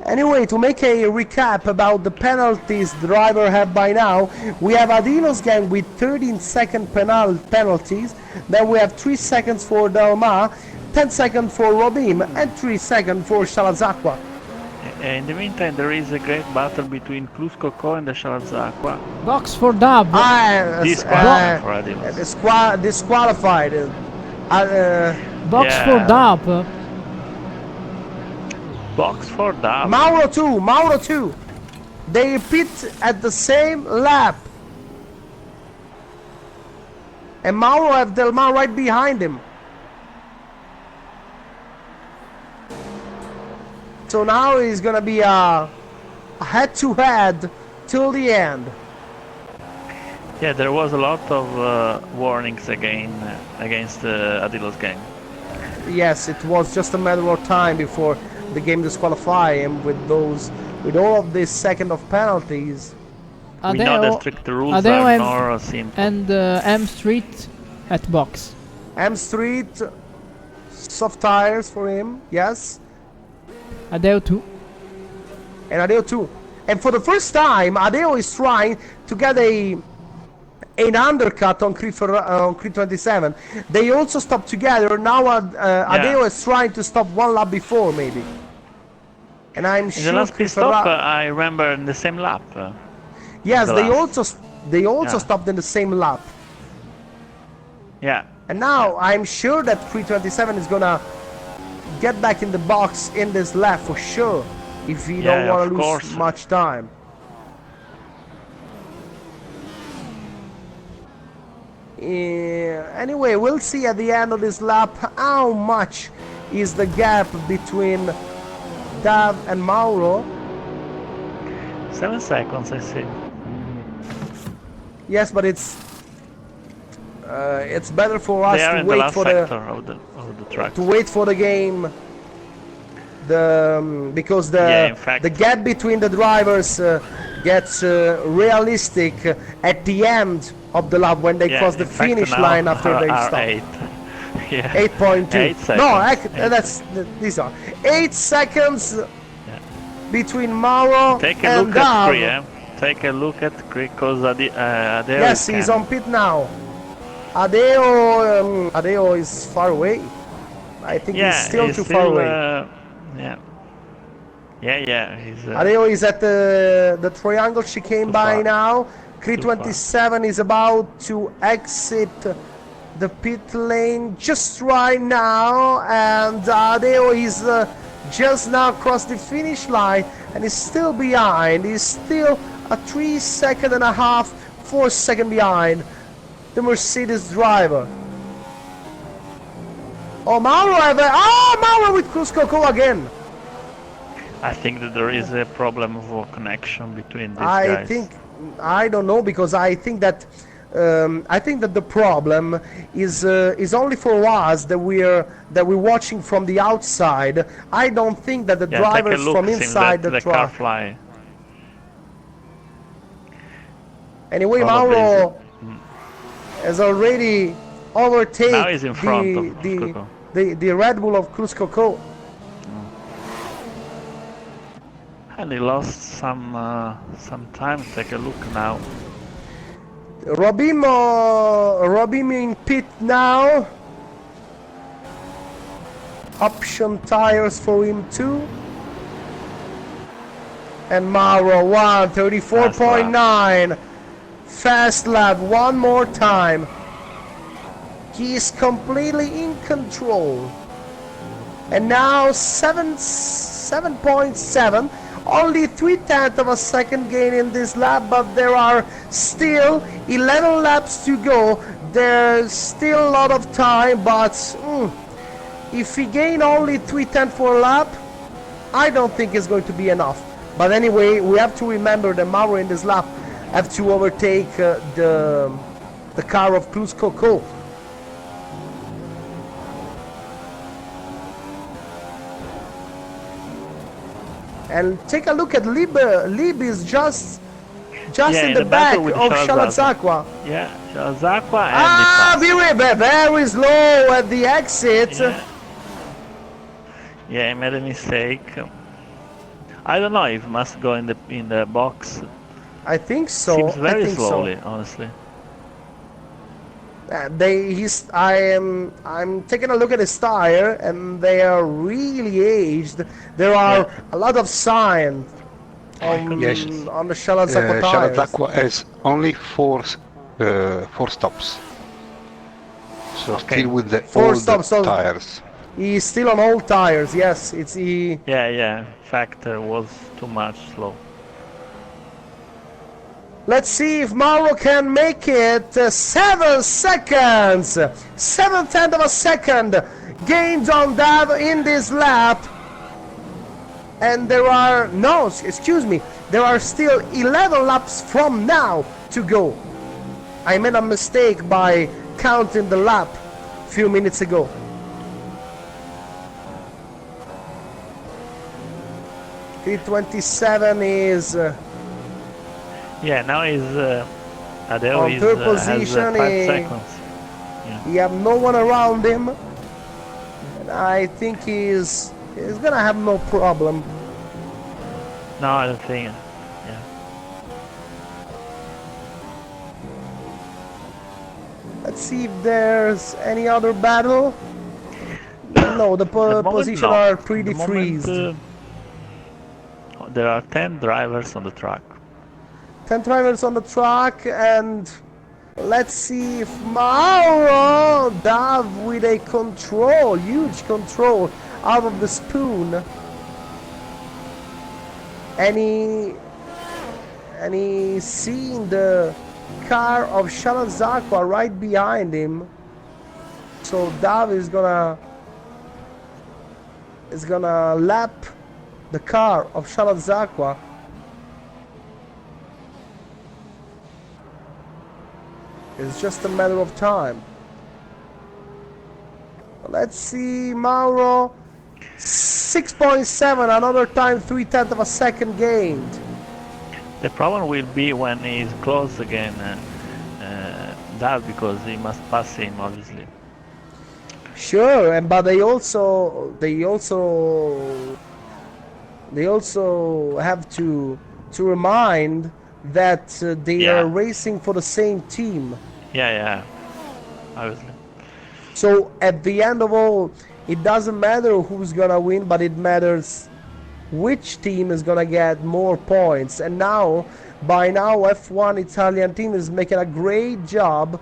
Anyway, to make a recap about the penalties the driver have by now, we have Adilo's gang with 13-second penalties, then we have 3 seconds for Dalma, 10 seconds for Robim, and 3 seconds for Shalazakwa. In the meantime, there is a great battle between Kluskoko and the Shalazakwa. Box for Dub. Disqualified for Adilos. Disqualified. Box for Dub. Box for Dub. Mauro 2. They pit at the same lap. And Mauro have Delmar right behind him. So now it's gonna be a head-to-head till the end. Yeah, there was a lot of warnings against Adilos gang. Yes, it was just a matter of time before the game disqualify him with all of this second of penalties. We know the strict rules are more simple. And M Street at box. M Street, soft tires for him, yes. Adeo 2. And Adeo 2. And for the first time, Adeo is trying to get an undercut on Creed 27. They also stopped together. Now Adeo is trying to stop 1 lap before, maybe. And I'm sure in the last pit stop, I remember in the same lap. Yes, they also stopped in the same lap. Yeah. And now I'm sure that Creed 27 is gonna get back in the box in this lap for sure, if he don't want to lose much time. Anyway, we'll see at the end of this lap how much is the gap between Dav and Mauro. 7 seconds, I see. Yes, but it's better for us to wait for of the track. to wait for the game. Because the gap between the drivers gets realistic at the end of the lap when they cross the finish line after they stop. 8.2. 8 seconds. No, these are 8 seconds between Mauro and Dav. Take a look at Cree, because Adeo. Yes, he's on pit now. Adeo is far away. I think he's still too far away. Adeo is at the triangle chicane by now. Creed 27 is about to exit the pit lane just right now, and Adeo is just now crossed the finish line and is still behind. He's still a 3.5 seconds, 4 seconds behind the Mercedes driver. Oh, Mauro with Cusco again. I think that there is a problem of connection between these guys. I don't know, because I think that the problem is only for us that we're watching from the outside. I don't think that the drivers from inside the truck. Fly. Anyway, Mauro has already overtaken the Red Bull of Cruz Coco. And he lost some time. Take a look now. Robimo in pit now. Option tires for him too. And Mauro 1:34.9. Fast lap one more time. He's completely in control. And now 7.7. Only 3/10 of a second gain in this lap, but there are still 11 laps to go. There's still a lot of time, but if he gain only 3/10 for a lap, I don't think it's going to be enough. But anyway, we have to remember that Mauro in this lap have to overtake the car of Cruz Coco. And take a look at Lib. Lib is just in the back of Shalazakwa. Yeah, Shalazakwa and very slow at the exit. Yeah, he made a mistake. I don't know if he must go in the box. I think so. Seems very I think slowly, so. honestly. I'm taking a look at his tire, and they are really aged. There are a lot of signs on the Shalazakwa tires. Shalazakwa has only four stops, so still with the old tires. He's still on old tires. Yes, Yeah. Factor was too much slow. Let's see if Mauro can make it. 7 seconds. 7/10 of a second gained on Dav in this lap. And there are there are still 11 laps from now to go. I made a mistake by counting the lap a few minutes ago. P27 is now he's Adeo on third position. Has 5 seconds. You have no one around him, and I think he's gonna have no problem. No, I don't think. Yeah. Let's see if there's any other battle. No, the positions are pretty freezed. There are 10 drivers on the track. 10 drivers on the track, and let's see if Mauro Dav with a huge control out of the spoon. And he's seeing the car of Shalazakwa right behind him. So Dav is gonna lap the car of Shalazakwa. It's just a matter of time. Let's see, Mauro 6.7, another time 3/10 of a second gained. The problem will be when he's close again, that because he must pass him obviously. Sure, but they also have to remind that they are racing for the same team. Yeah, obviously. So at the end of all, it doesn't matter who's gonna win, but it matters which team is gonna get more points. And by now, F1 Italian team is making a great job,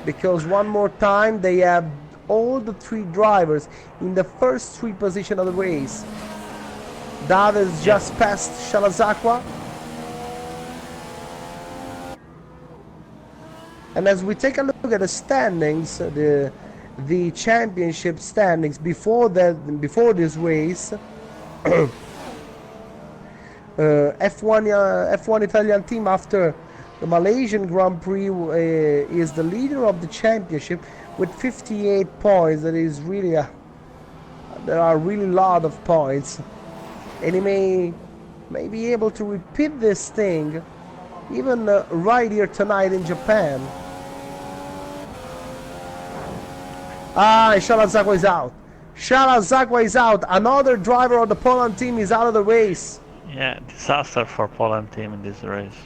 because one more time they have all the 3 drivers in the first 3 positions of the race. Dav is just past Shalazakwa. And as we take a look at the standings, the championship standings before this race, F1 Italian team after the Malaysian Grand Prix is the leader of the championship with 58 points. That is really there are really a lot of points, and he may be able to repeat this thing even right here tonight in Japan. Shalazakwa is out. Shalazakwa is out. Another driver of the Poland team is out of the race. Yeah, disaster for Poland team in this race.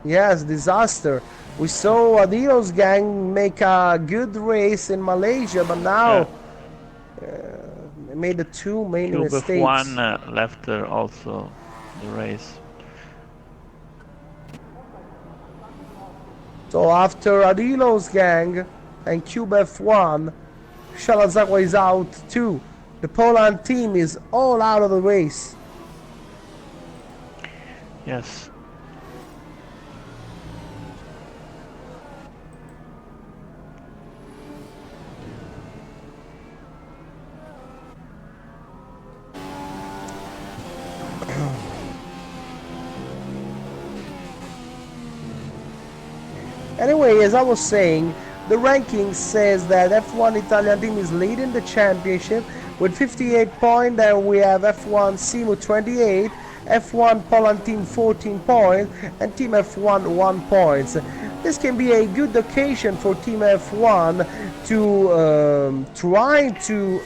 Yes, disaster. We saw Adilos gang make a good race in Malaysia, but now they made the two main Cube mistakes. F1 left also the race. So after Adilos gang and Cube F1, Shalazawa is out too. The Poland team is all out of the race. Yes. Anyway, as I was saying, the ranking says that F1 Italian team is leading the championship with 58 points, and we have F1 Simu 28, F1 Poland team 14 points, and Team F1 1 points. This can be a good occasion for Team F1 to try to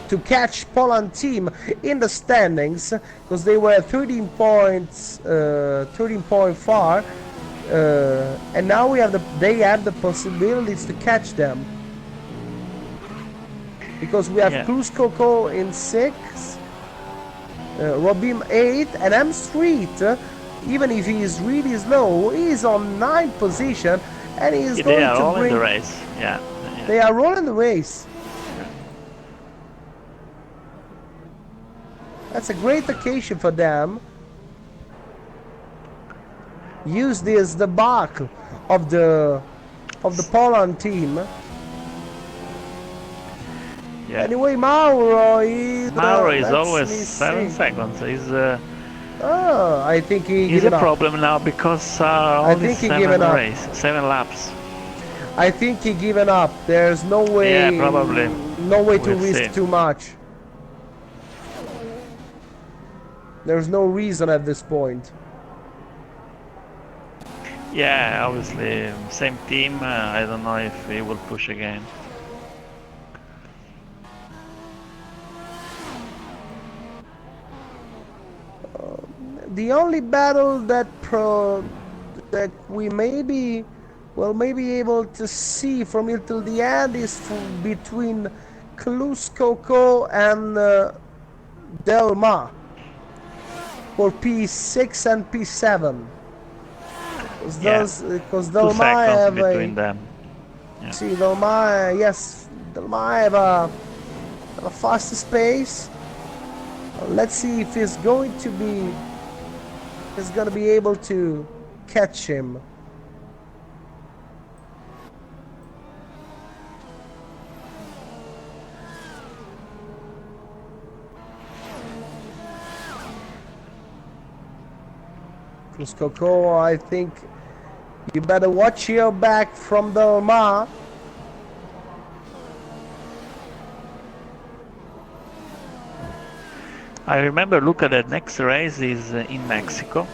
to catch Poland team in the standings, because they were 13 points, 13 point far. And now they have the possibilities to catch them, because we have Cruz Coco in 6th, Robim 8th, and M Street, even if he is really slow, he is on 9th position, and he is going they are to all bring in the race. Yeah. They are rolling the race. That's a great occasion for them. Use this the back of the Poland team. Yeah. Anyway, Mauro is always 7 seconds. I think he's a problem now, because only 7 race, 7 laps. I think he given up. There's no way. Yeah, probably. No way to risk too much. There's no reason at this point. Yeah, obviously, same team. I don't know if he will push again. The only battle that we may be able to see from here till the end is between Clus Coco and Delma for P6 and P7. Because Delma have between them. Yeah. See, Delma, yes, Delma have a fastest pace. Let's see if he's going to be able to catch him. Cruz Coco, I think you better watch your back from Delma. I remember, look at the next race is in Mexico,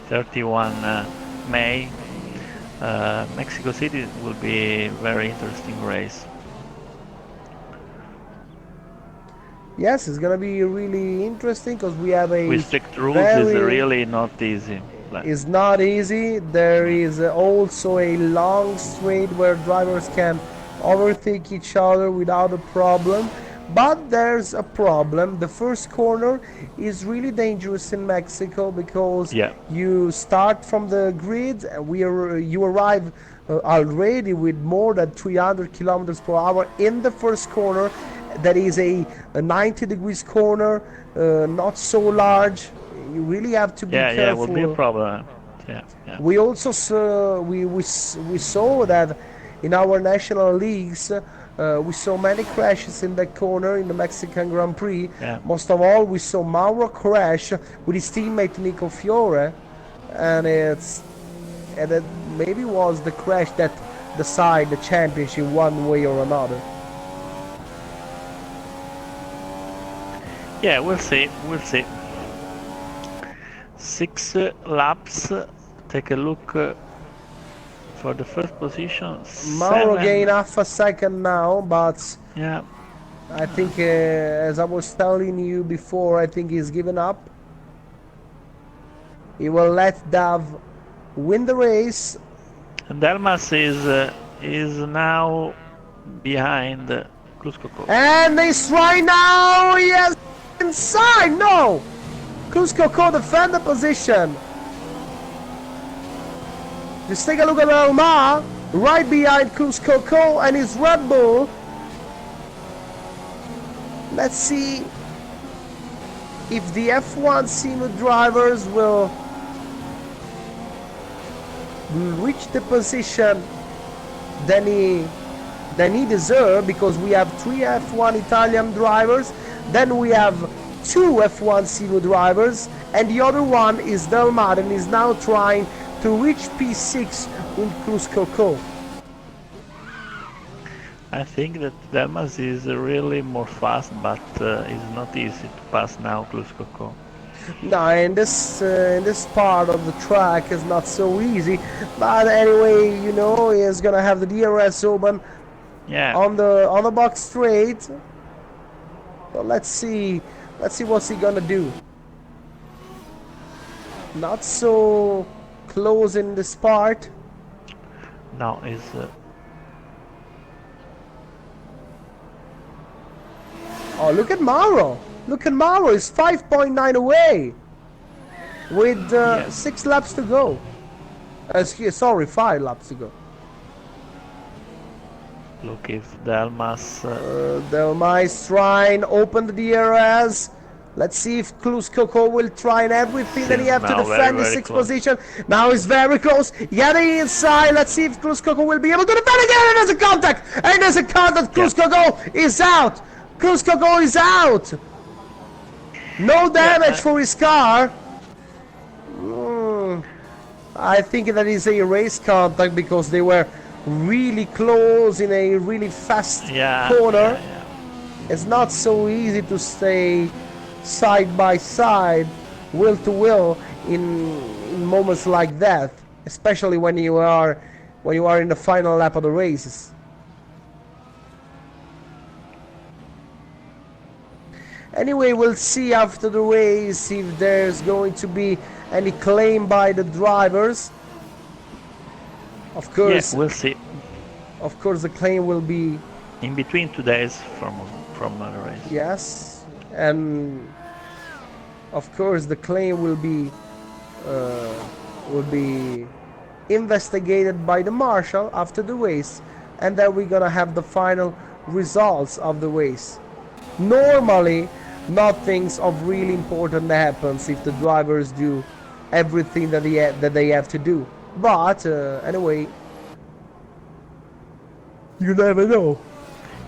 31 May. Mexico City will be a very interesting race. Yes, it's gonna be really interesting, because we have a with strict rules is really not easy. It's not easy. There is also a long straight where drivers can overtake each other without a problem. But there's a problem. The first corner is really dangerous in Mexico, because you start from the grid and you arrive already with more than 300 kilometers per hour in the first corner. That is a 90 degrees corner, not so large. You really have to be careful. Yeah, it will be a problem. Yeah. We also we saw that in our national leagues. We saw many crashes in that corner in the Mexican Grand Prix. Yeah. Most of all, we saw Mauro crash with his teammate Nico Fiore, and it maybe was the crash that decided the championship one way or another. Yeah, we'll see. 6 laps. Take a look. For the first position, Mauro gained half a second now, but yeah, I think as I was telling you before, I think he's given up. He will let Dav win the race. And Delmas is now behind Cruz Coco. And he's right now. Yes, inside. No. Cruz Coco defend the position. Just take a look at Alma, right behind Cruz Coco and his Red Bull. Let's see if the F1 senior drivers will reach the position than he deserves, because we have 3 F1 Italian drivers, then we have 2 F1 senior drivers, and the other one is Del Mar, and is now trying to reach P6 with Cruz Coco. I think that Delmas is really more fast, but it's not easy to pass now Cruz Coco. No, in this part of the track is not so easy, but anyway, you know, he's gonna have the DRS open on the box straight. So let's see what's he gonna do. Not so close in this part. No, it's oh, look at Mauro. Look at Mauro. He's 5.9 away with 6 laps to go. Sorry, 5 laps to go. look if Delmas. Delmas is trying open the DRS. Let's see if Cruz Coco will try and everything that he have to defend the 6th position. Now he's very close. Getting inside. Let's see if Cruz Coco will be able to defend again. And there's a contact. And there's a contact. Cruz Coco is out. Cruz Coco is out. No damage for his car. I think that is a race contact because they were really close in a really fast corner. It's not so easy to stay side by side, wheel to wheel in moments like that, especially when you are in the final lap of the races. Anyway, we'll see after the race if there's going to be any claim by the drivers. Of course, we'll see. Of course, the claim will be in between 2 days from the race. Yes, and of course the claim will be investigated by the marshal after the race, and then we're gonna have the final results of the race. Normally, nothing's of really important happens if the drivers do everything that they have to do. But anyway, you never know.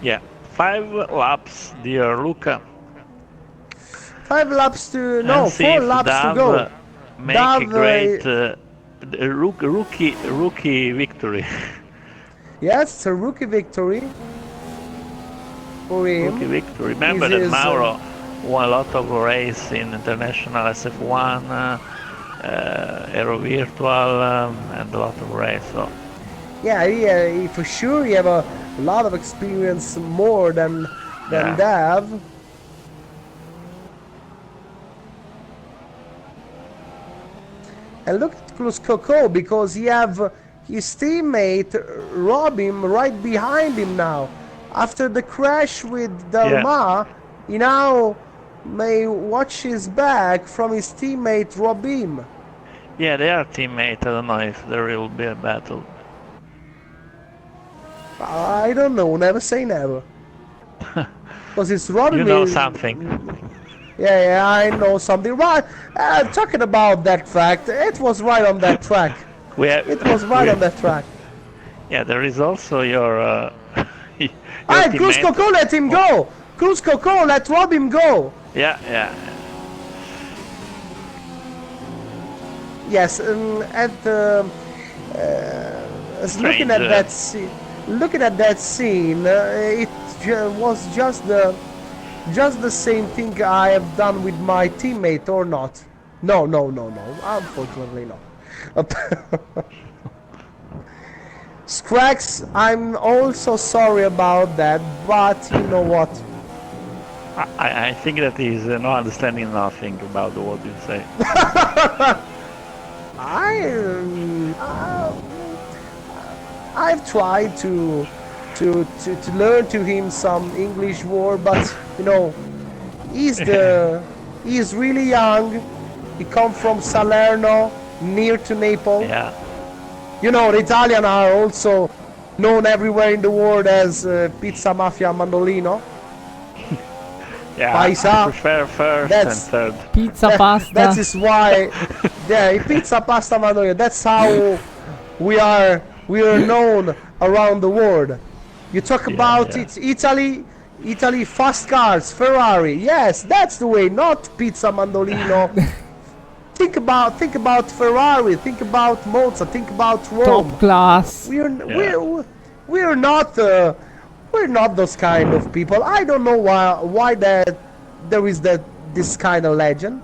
Yeah, 5 laps, dear Luca. 5 laps to no, 4 laps to go. Make a great rookie victory. Yes, it's a rookie victory for him. Rookie victory. Remember that Mauro won a lot of races in international SF1, Aero Virtual, and a lot of races. So. Yeah, he for sure he have a lot of experience more than Dav. And look at Cruz Coco, because he have his teammate Robin right behind him now. After the crash with Del Mar, he now may watch his back from his teammate Robin. Yeah, they are teammates. I don't know if there will be a battle. I don't know. Never say never. Because it's Robin. You know something. Yeah, I know something. Right. Talking about that fact, it was right on that track. It was right on that track. Yeah, there is also your. Cruz Coco, let him go. Cruz Coco, let Robin go. Yeah. Yes, looking at that scene, it was just the same thing I have done with my teammate, or not? No. Unfortunately, not. Scrax, I'm also sorry about that, but you know what? I think that he's not understanding nothing about what you say. I've tried to learn to him some English word, but you know, he's really young. He comes from Salerno, near to Naples. Yeah. You know, the Italian are also known everywhere in the world as Pizza Mafia Mandolino. Yeah, Paisa. I prefer first and third. Pizza, pasta. That is why, yeah, Pizza Pasta Mandolino. That's how we are known around the world. You talk about it, Italy, fast cars, Ferrari. Yes, that's the way. Not Pizza Mandolino. think about Ferrari. Think about Monza. Think about Rome. Top class. We're not those kind of people. I don't know why that there is this kind of legend.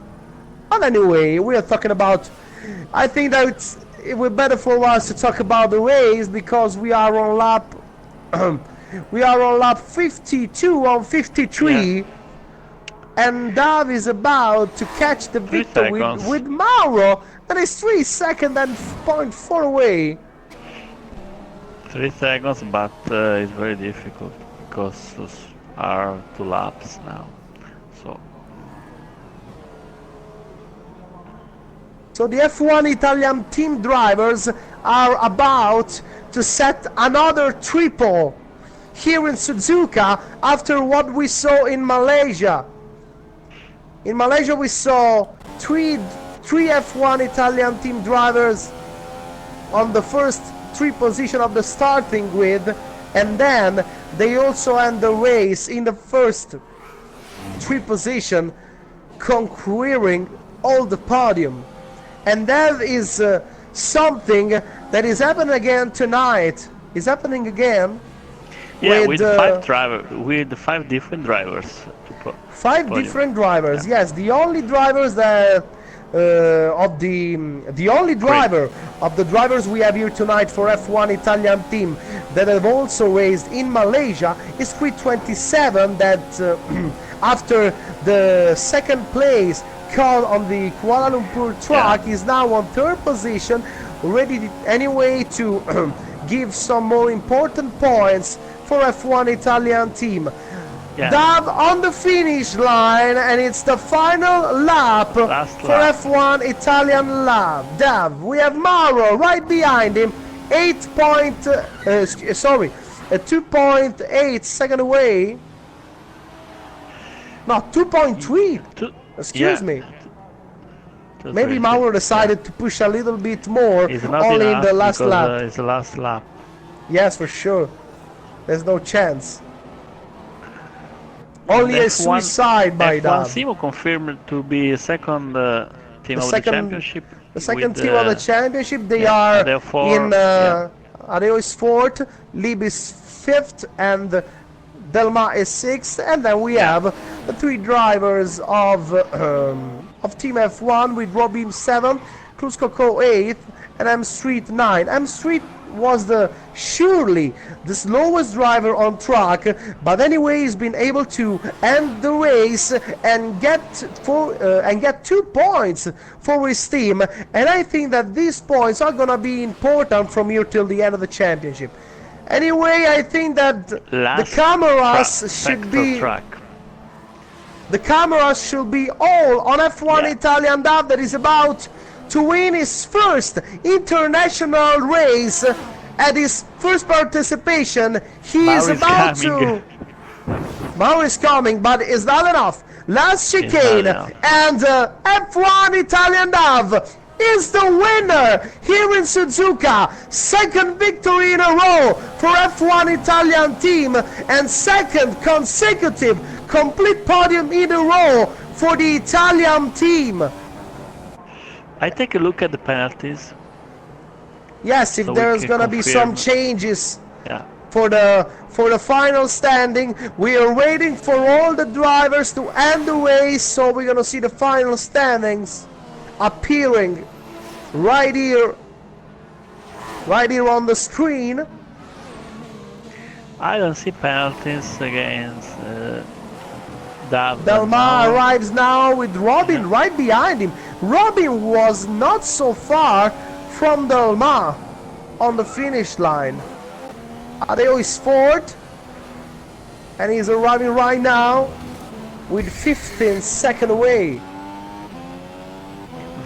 But anyway, we are talking about. I think that it would be better for us to talk about the race because we are on lap. We are on lap 52 on 53. Yeah. And Dav is about to catch the victory with Mauro. That is 3 seconds and 0.4 away. 3 seconds, but it's very difficult because those are 2 laps now. So the F1 Italian team drivers are about to set another triple here in Suzuka after what we saw in Malaysia. In Malaysia we saw three F1 Italian team drivers on the first 3 position of the starting grid, and then they also end the race in the first 3 position, conquering all the podium. And that is something that is happening again tonight. Is happening again. Yeah, with 5 different drivers. 5 different drivers. Yeah. Yes, the only drivers that the only driver of the drivers we have here tonight for F1 Italian team that have also raced in Malaysia is 327. That after the second place car on the Kuala Lumpur track is now on 3rd position, ready anyway to give some more important points for F1 Italian team. Dav on the finish line, and it's the final lap for F1 Italian lap. Dav, we have Mauro right behind him, 2.8 second away. No, 2.3. Excuse me. Maybe Mauro decided to push a little bit more only in the last lap. It's the last lap. Yes, for sure. There's no chance. Only a suicide by Dav. F1 Simo confirmed to be second team of the championship. The second team of the championship. They are in. Adeo is 4th, Lib is 5th, and Delma is 6th, and then we have the 3 drivers of Team F1 with Robin 7th, Cruz Coco 8th, and M Street 9th. M Street was surely the slowest driver on track, but anyway he's been able to end the race and get 2 points for his team, and I think that these points are gonna be important from here till the end of the championship. Anyway, I think that the cameras should be all on F1 Italian Dav that is about to win his first international race at his first participation. He is about to. Mauro is coming, but it's not enough. Last chicane, and F1 Italian Dav is the winner here in Suzuka. 2nd victory in a row for F1 Italian team, and 2nd consecutive complete podium in a row for the Italian team. I take a look at the penalties. Yes, if there's gonna be some changes for the final standing. We are waiting for all the drivers to end the race, so we're gonna see the final standings appearing right here on the screen. I don't see penalties against Del Mar arrives now with Robin right behind him. Robin was not so far from Del Mar on the finish line. Adeo is fourth, and he's arriving right now with 15 seconds away.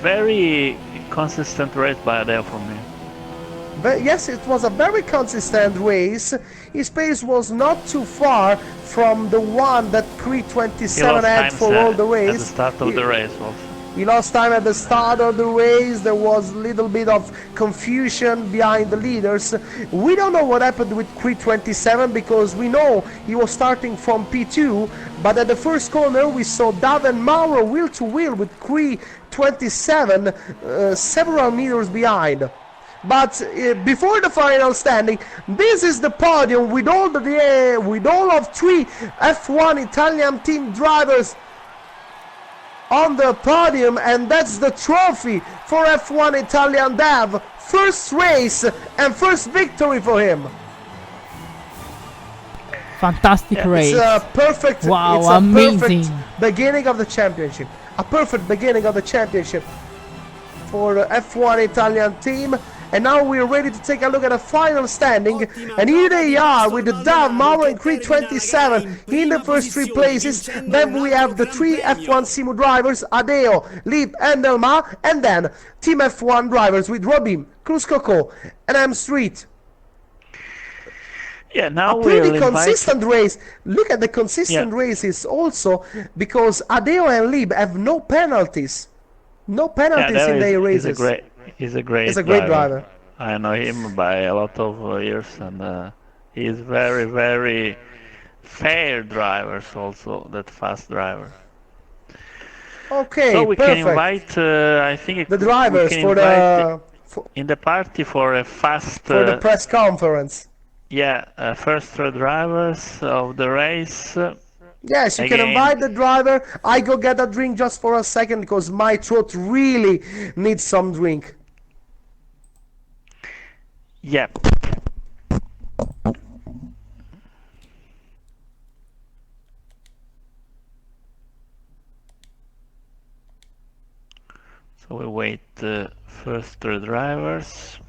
Very consistent race by Adeo for me. But yes, it was a very consistent race. His pace was not too far from the one that Creed 27 had for all the race. At the start of the race also. He lost time at the start of the race. There was a little bit of confusion behind the leaders. We don't know what happened with Creed 27 because we know he was starting from P2, but at the first corner we saw Dav and Mauro wheel to wheel with Creed 27 several meters behind. But before the final standing, this is the podium with all of three F1 Italian team drivers on the podium, and that's the trophy for F1 Italian Dav. First race and first victory for him. Fantastic race. It's a perfect, wow, it's a amazing perfect beginning of the championship. A perfect beginning of the championship for the F1 Italian team. And now we're ready to take a look at the final standing, and here they are with the Dav, Mauro and Creed 27 in the first three places. Then we have the three F1 Simu drivers, Adeo, Lib and Del Mar, and then Team F1 drivers with Robin, Cruz Coco and M Street. Yeah, now a pretty consistent race. Look at the consistent races also, because Adeo and Lib have no penalties. No penalties in their races. He's a great driver. I know him by a lot of years, and he is very, very fair driver, also that fast driver. Okay, so we perfect. Can invite, I think, the drivers in the party for a fast for the press conference. Yeah, first three drivers of the race. Yes, you can invite the driver. I go get a drink just for a second because my throat really needs some drink. Yep. So we wait the first three drivers.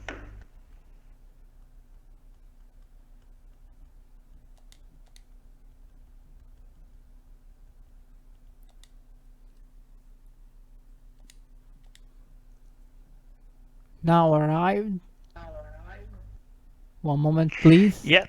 now arrived. One moment, please. Yeah.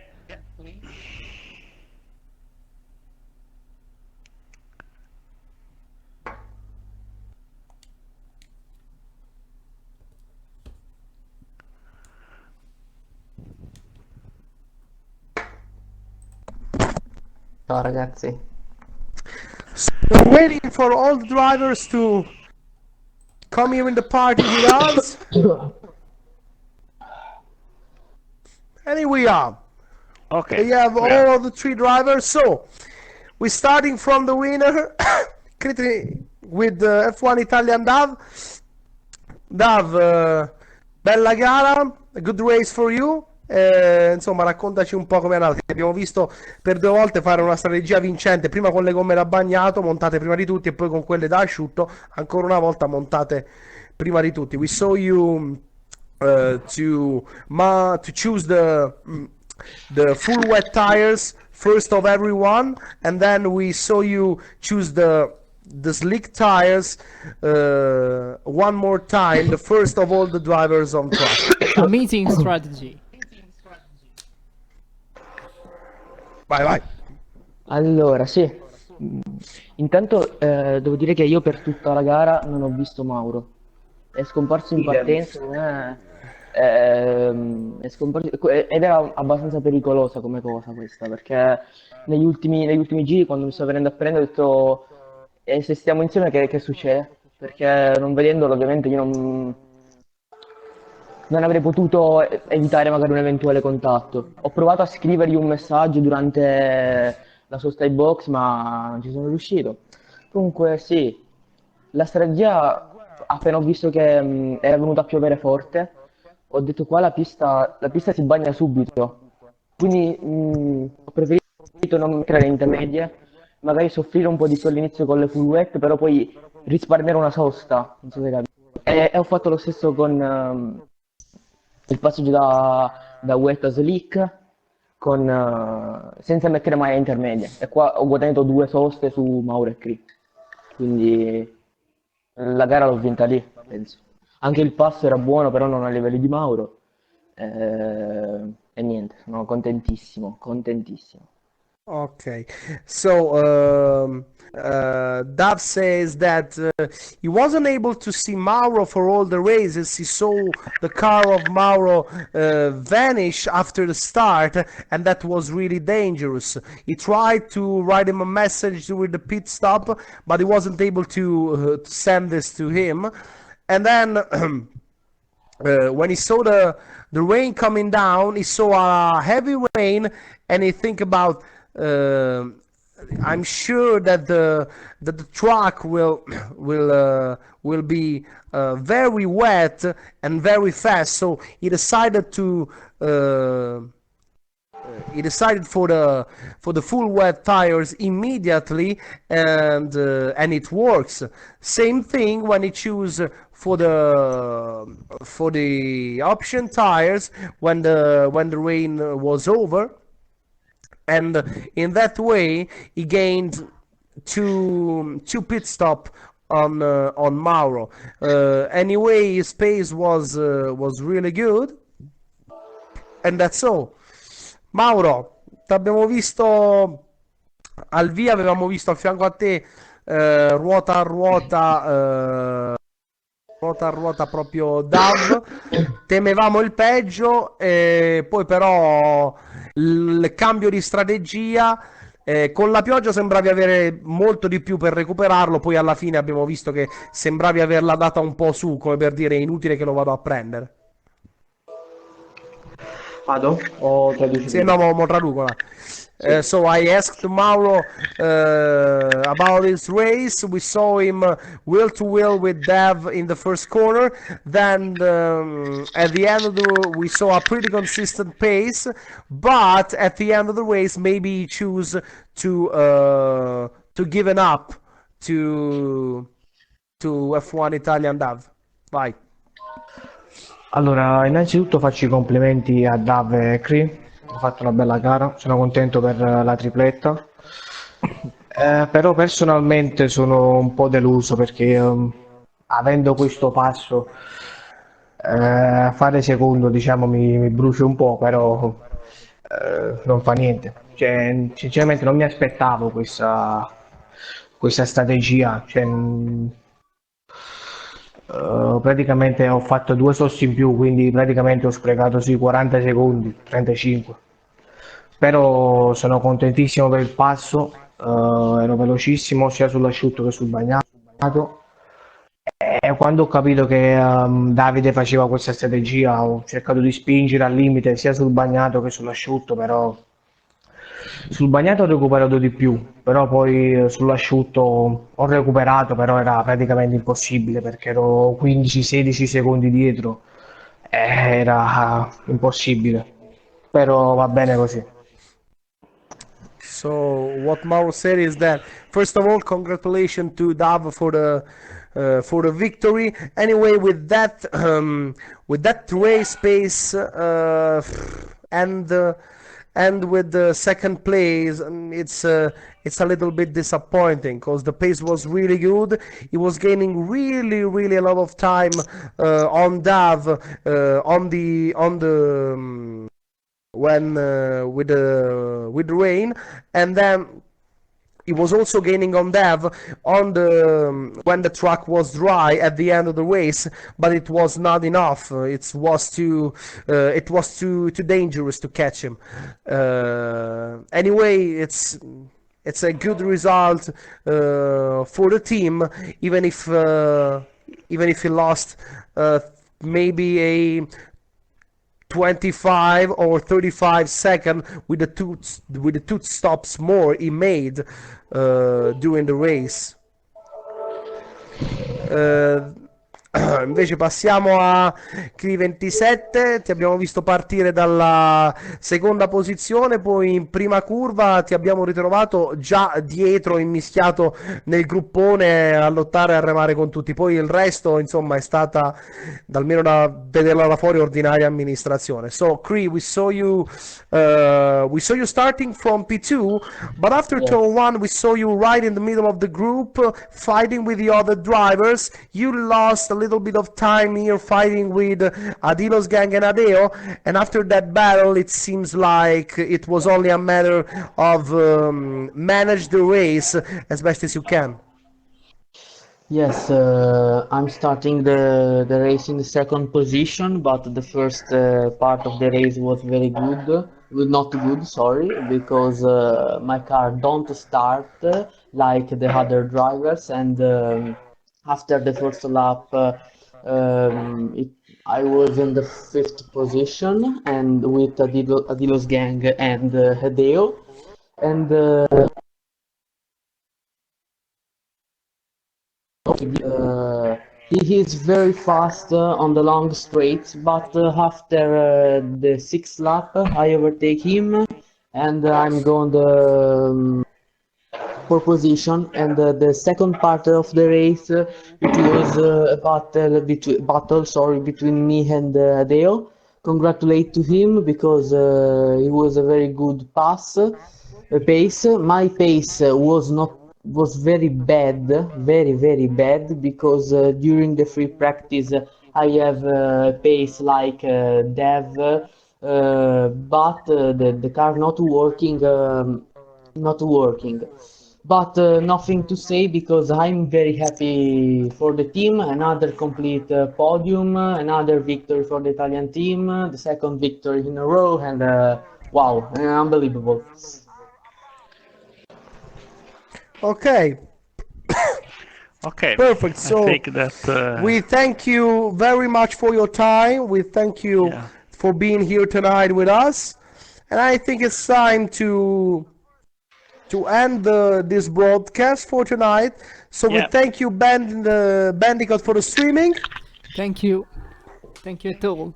Ciao ragazzi. So we're waiting for all the drivers to come here in the party with us. And here we are. Okay. We have all of the three drivers. So we're starting from the winner with F1 Italian Dav. Dav, bella gara, a good race for you. Insomma, raccontaci un po' come è andato. Abbiamo visto per due volte fare una strategia vincente, prima con le gomme da bagnato montate prima di tutti e poi con quelle da asciutto ancora una volta montate prima di tutti. We saw you to choose the full wet tires first of everyone, and then we saw you choose the slick tires one more time, the first of all the drivers on track. Amazing strategy. Vai. Allora, sì. Intanto devo dire che io per tutta la gara non ho visto Mauro. È scomparso in partenza, è scomparso, ed era abbastanza pericolosa come cosa questa, perché negli ultimi giri, quando mi sto venendo a prendere, ho detto se stiamo insieme che succede? Perché non vedendolo ovviamente io non avrei potuto evitare magari un eventuale contatto. Ho provato a scrivergli un messaggio durante la sosta ai box, ma non ci sono riuscito. Comunque sì, la strategia, appena ho visto che era venuta a piovere forte, ho detto qua la pista si bagna subito. Quindi ho preferito non creare intermedie magari soffrire un po' di più all'inizio con le full wet, però poi risparmiare una sosta, non so se capi. E ho fatto lo stesso con il passaggio da wet a slick, senza mettere mai a intermedia. E qua ho guadagnato 2 soste su Mauro e Cri. Quindi la gara l'ho vinta lì, penso. Anche il passo era buono, però non a livelli di Mauro. E niente, sono contentissimo, contentissimo. Okay, so Dave says that he wasn't able to see Mauro for all the races. He saw the car of Mauro vanish after the start, and that was really dangerous. He tried to write him a message during the pit stop, but he wasn't able to send this to him. And then when he saw the rain coming down, he saw a heavy rain, and he think about. Uh, I'm sure that the track will be very wet and very fast. So he decided for the full wet tires immediately, and it works. Same thing when he choose for the option tires when the rain was over, and in that way he gained two pit stop on Mauro. Anyway, his pace was really good, and that's all. Mauro, t'abbiamo visto al via, avevamo visto a fianco a te ruota a ruota proprio Dav, temevamo il peggio, poi però il cambio di strategia, con la pioggia sembravi avere molto di più per recuperarlo, poi alla fine abbiamo visto che sembravi averla data un po' su, come per dire è inutile che lo vado a prendere. Vado? O traduci Sì, tu? no, mo traduco. Sì. So I asked Mauro about his race. We saw him wheel to wheel with Dev in the first corner. Then at the end of we saw a pretty consistent pace. But at the end of the race, maybe he choose to give it up to F1 Italian Dev. Vai. Allora, innanzitutto faccio i complimenti a Dav e Cri, hanno fatto una bella gara, sono contento per la tripletta. Però personalmente sono un po' deluso perché avendo questo passo fare secondo diciamo mi brucia un po', però non fa niente. Cioè, sinceramente non mi aspettavo questa strategia. Cioè, praticamente ho fatto 2 sosti in più, quindi praticamente ho sprecato sui 40 secondi, 35. Però sono contentissimo per il passo, ero velocissimo sia sull'asciutto che sul bagnato. E quando ho capito che Davide faceva questa strategia, ho cercato di spingere al limite sia sul bagnato che sull'asciutto, però sul bagnato ho recuperato di più, però poi sull'asciutto ho recuperato, però era praticamente impossibile perché ero 15-16 secondi dietro, era impossibile, però va bene così. So what Mauro said is that first of all, congratulations to Dav for the victory. Anyway, with that race pace and with the second place, it's a little bit disappointing because the pace was really good. He was gaining really a lot of time on Dav on the when with the rain, and then he was also gaining on Dev on the when the track was dry at the end of the race, but it was not enough. It was too dangerous to catch him. Anyway, it's a good result for the team, even if he lost maybe a 25 or 35 second with the two stops more he made during the race. Invece passiamo a Cri 27, ti abbiamo visto partire dalla seconda posizione, poi in prima curva ti abbiamo ritrovato già dietro, immischiato nel gruppone a lottare e a remare con tutti. Poi il resto, insomma, è stata, almeno da vederla da fuori, ordinaria amministrazione. So, Cri, we saw you starting from P2, but after Yes. turn one, we saw you right in the middle of the group, fighting with the other drivers. You lost a little bit of time here fighting with Adilos Gang and Adeo, and after that battle, it seems like it was only a matter of manage the race as best as you can. Yes, I'm starting the race in the second position, but the first part of the race was very good. Well, not good, sorry, because my car don't start like the other drivers, and after the first lap, I was in the fifth position, and with Adilos Gang and Hideo, and he is very fast on the long straights, but after the sixth lap, I overtake him, and I'm going the pole position. And the second part of the race, it was a battle between me and Deo. Congratulate to him because it was a very good pace. My pace was very bad, very bad, because during the free practice I have a pace like Dev, but the car not working. But nothing to say because I'm very happy for the team. Another complete podium, another victory for the Italian team, the second victory in a row, and wow, unbelievable. Okay, Okay, perfect. I So think that we thank you very much for your time. We thank you yeah, for being here tonight with us. And I think it's time to end this broadcast for tonight. So we yeah, thank you, Bandicoot, for the streaming. Thank you. Thank you at all.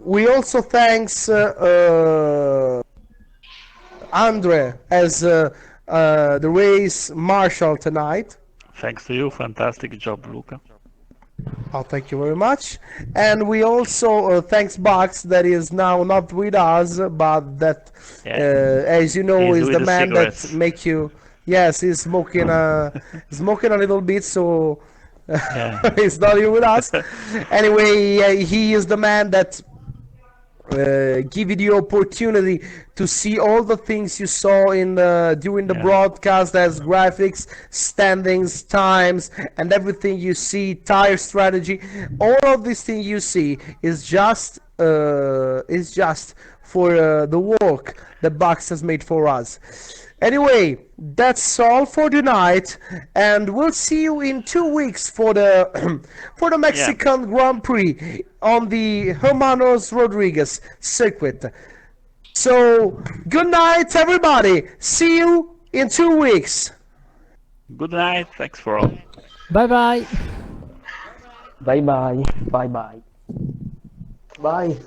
We also thanks Andre as the race marshal tonight. thanks to you, fantastic job, Luca. Oh, thank you very much. And we also thanks Box that is now not with us, but that, Yeah, as you know, he's is with the the man that cigarettes. make you. Yes, he's smoking a little bit, so Yeah, he's not here with us. Anyway, he is the man that give you the opportunity to see all the things you saw in during the yeah, broadcast as graphics, standings, times, and everything you see, tire strategy. All of this thing you see is just for the work the box has made for us. Anyway, that's all for tonight, and we'll see you in 2 weeks for the for the yeah. Mexican Grand Prix on the Hermanos Rodriguez circuit. So, good night, everybody. See you in 2 weeks. Good night, thanks for all. Bye bye. Bye bye, bye bye, bye.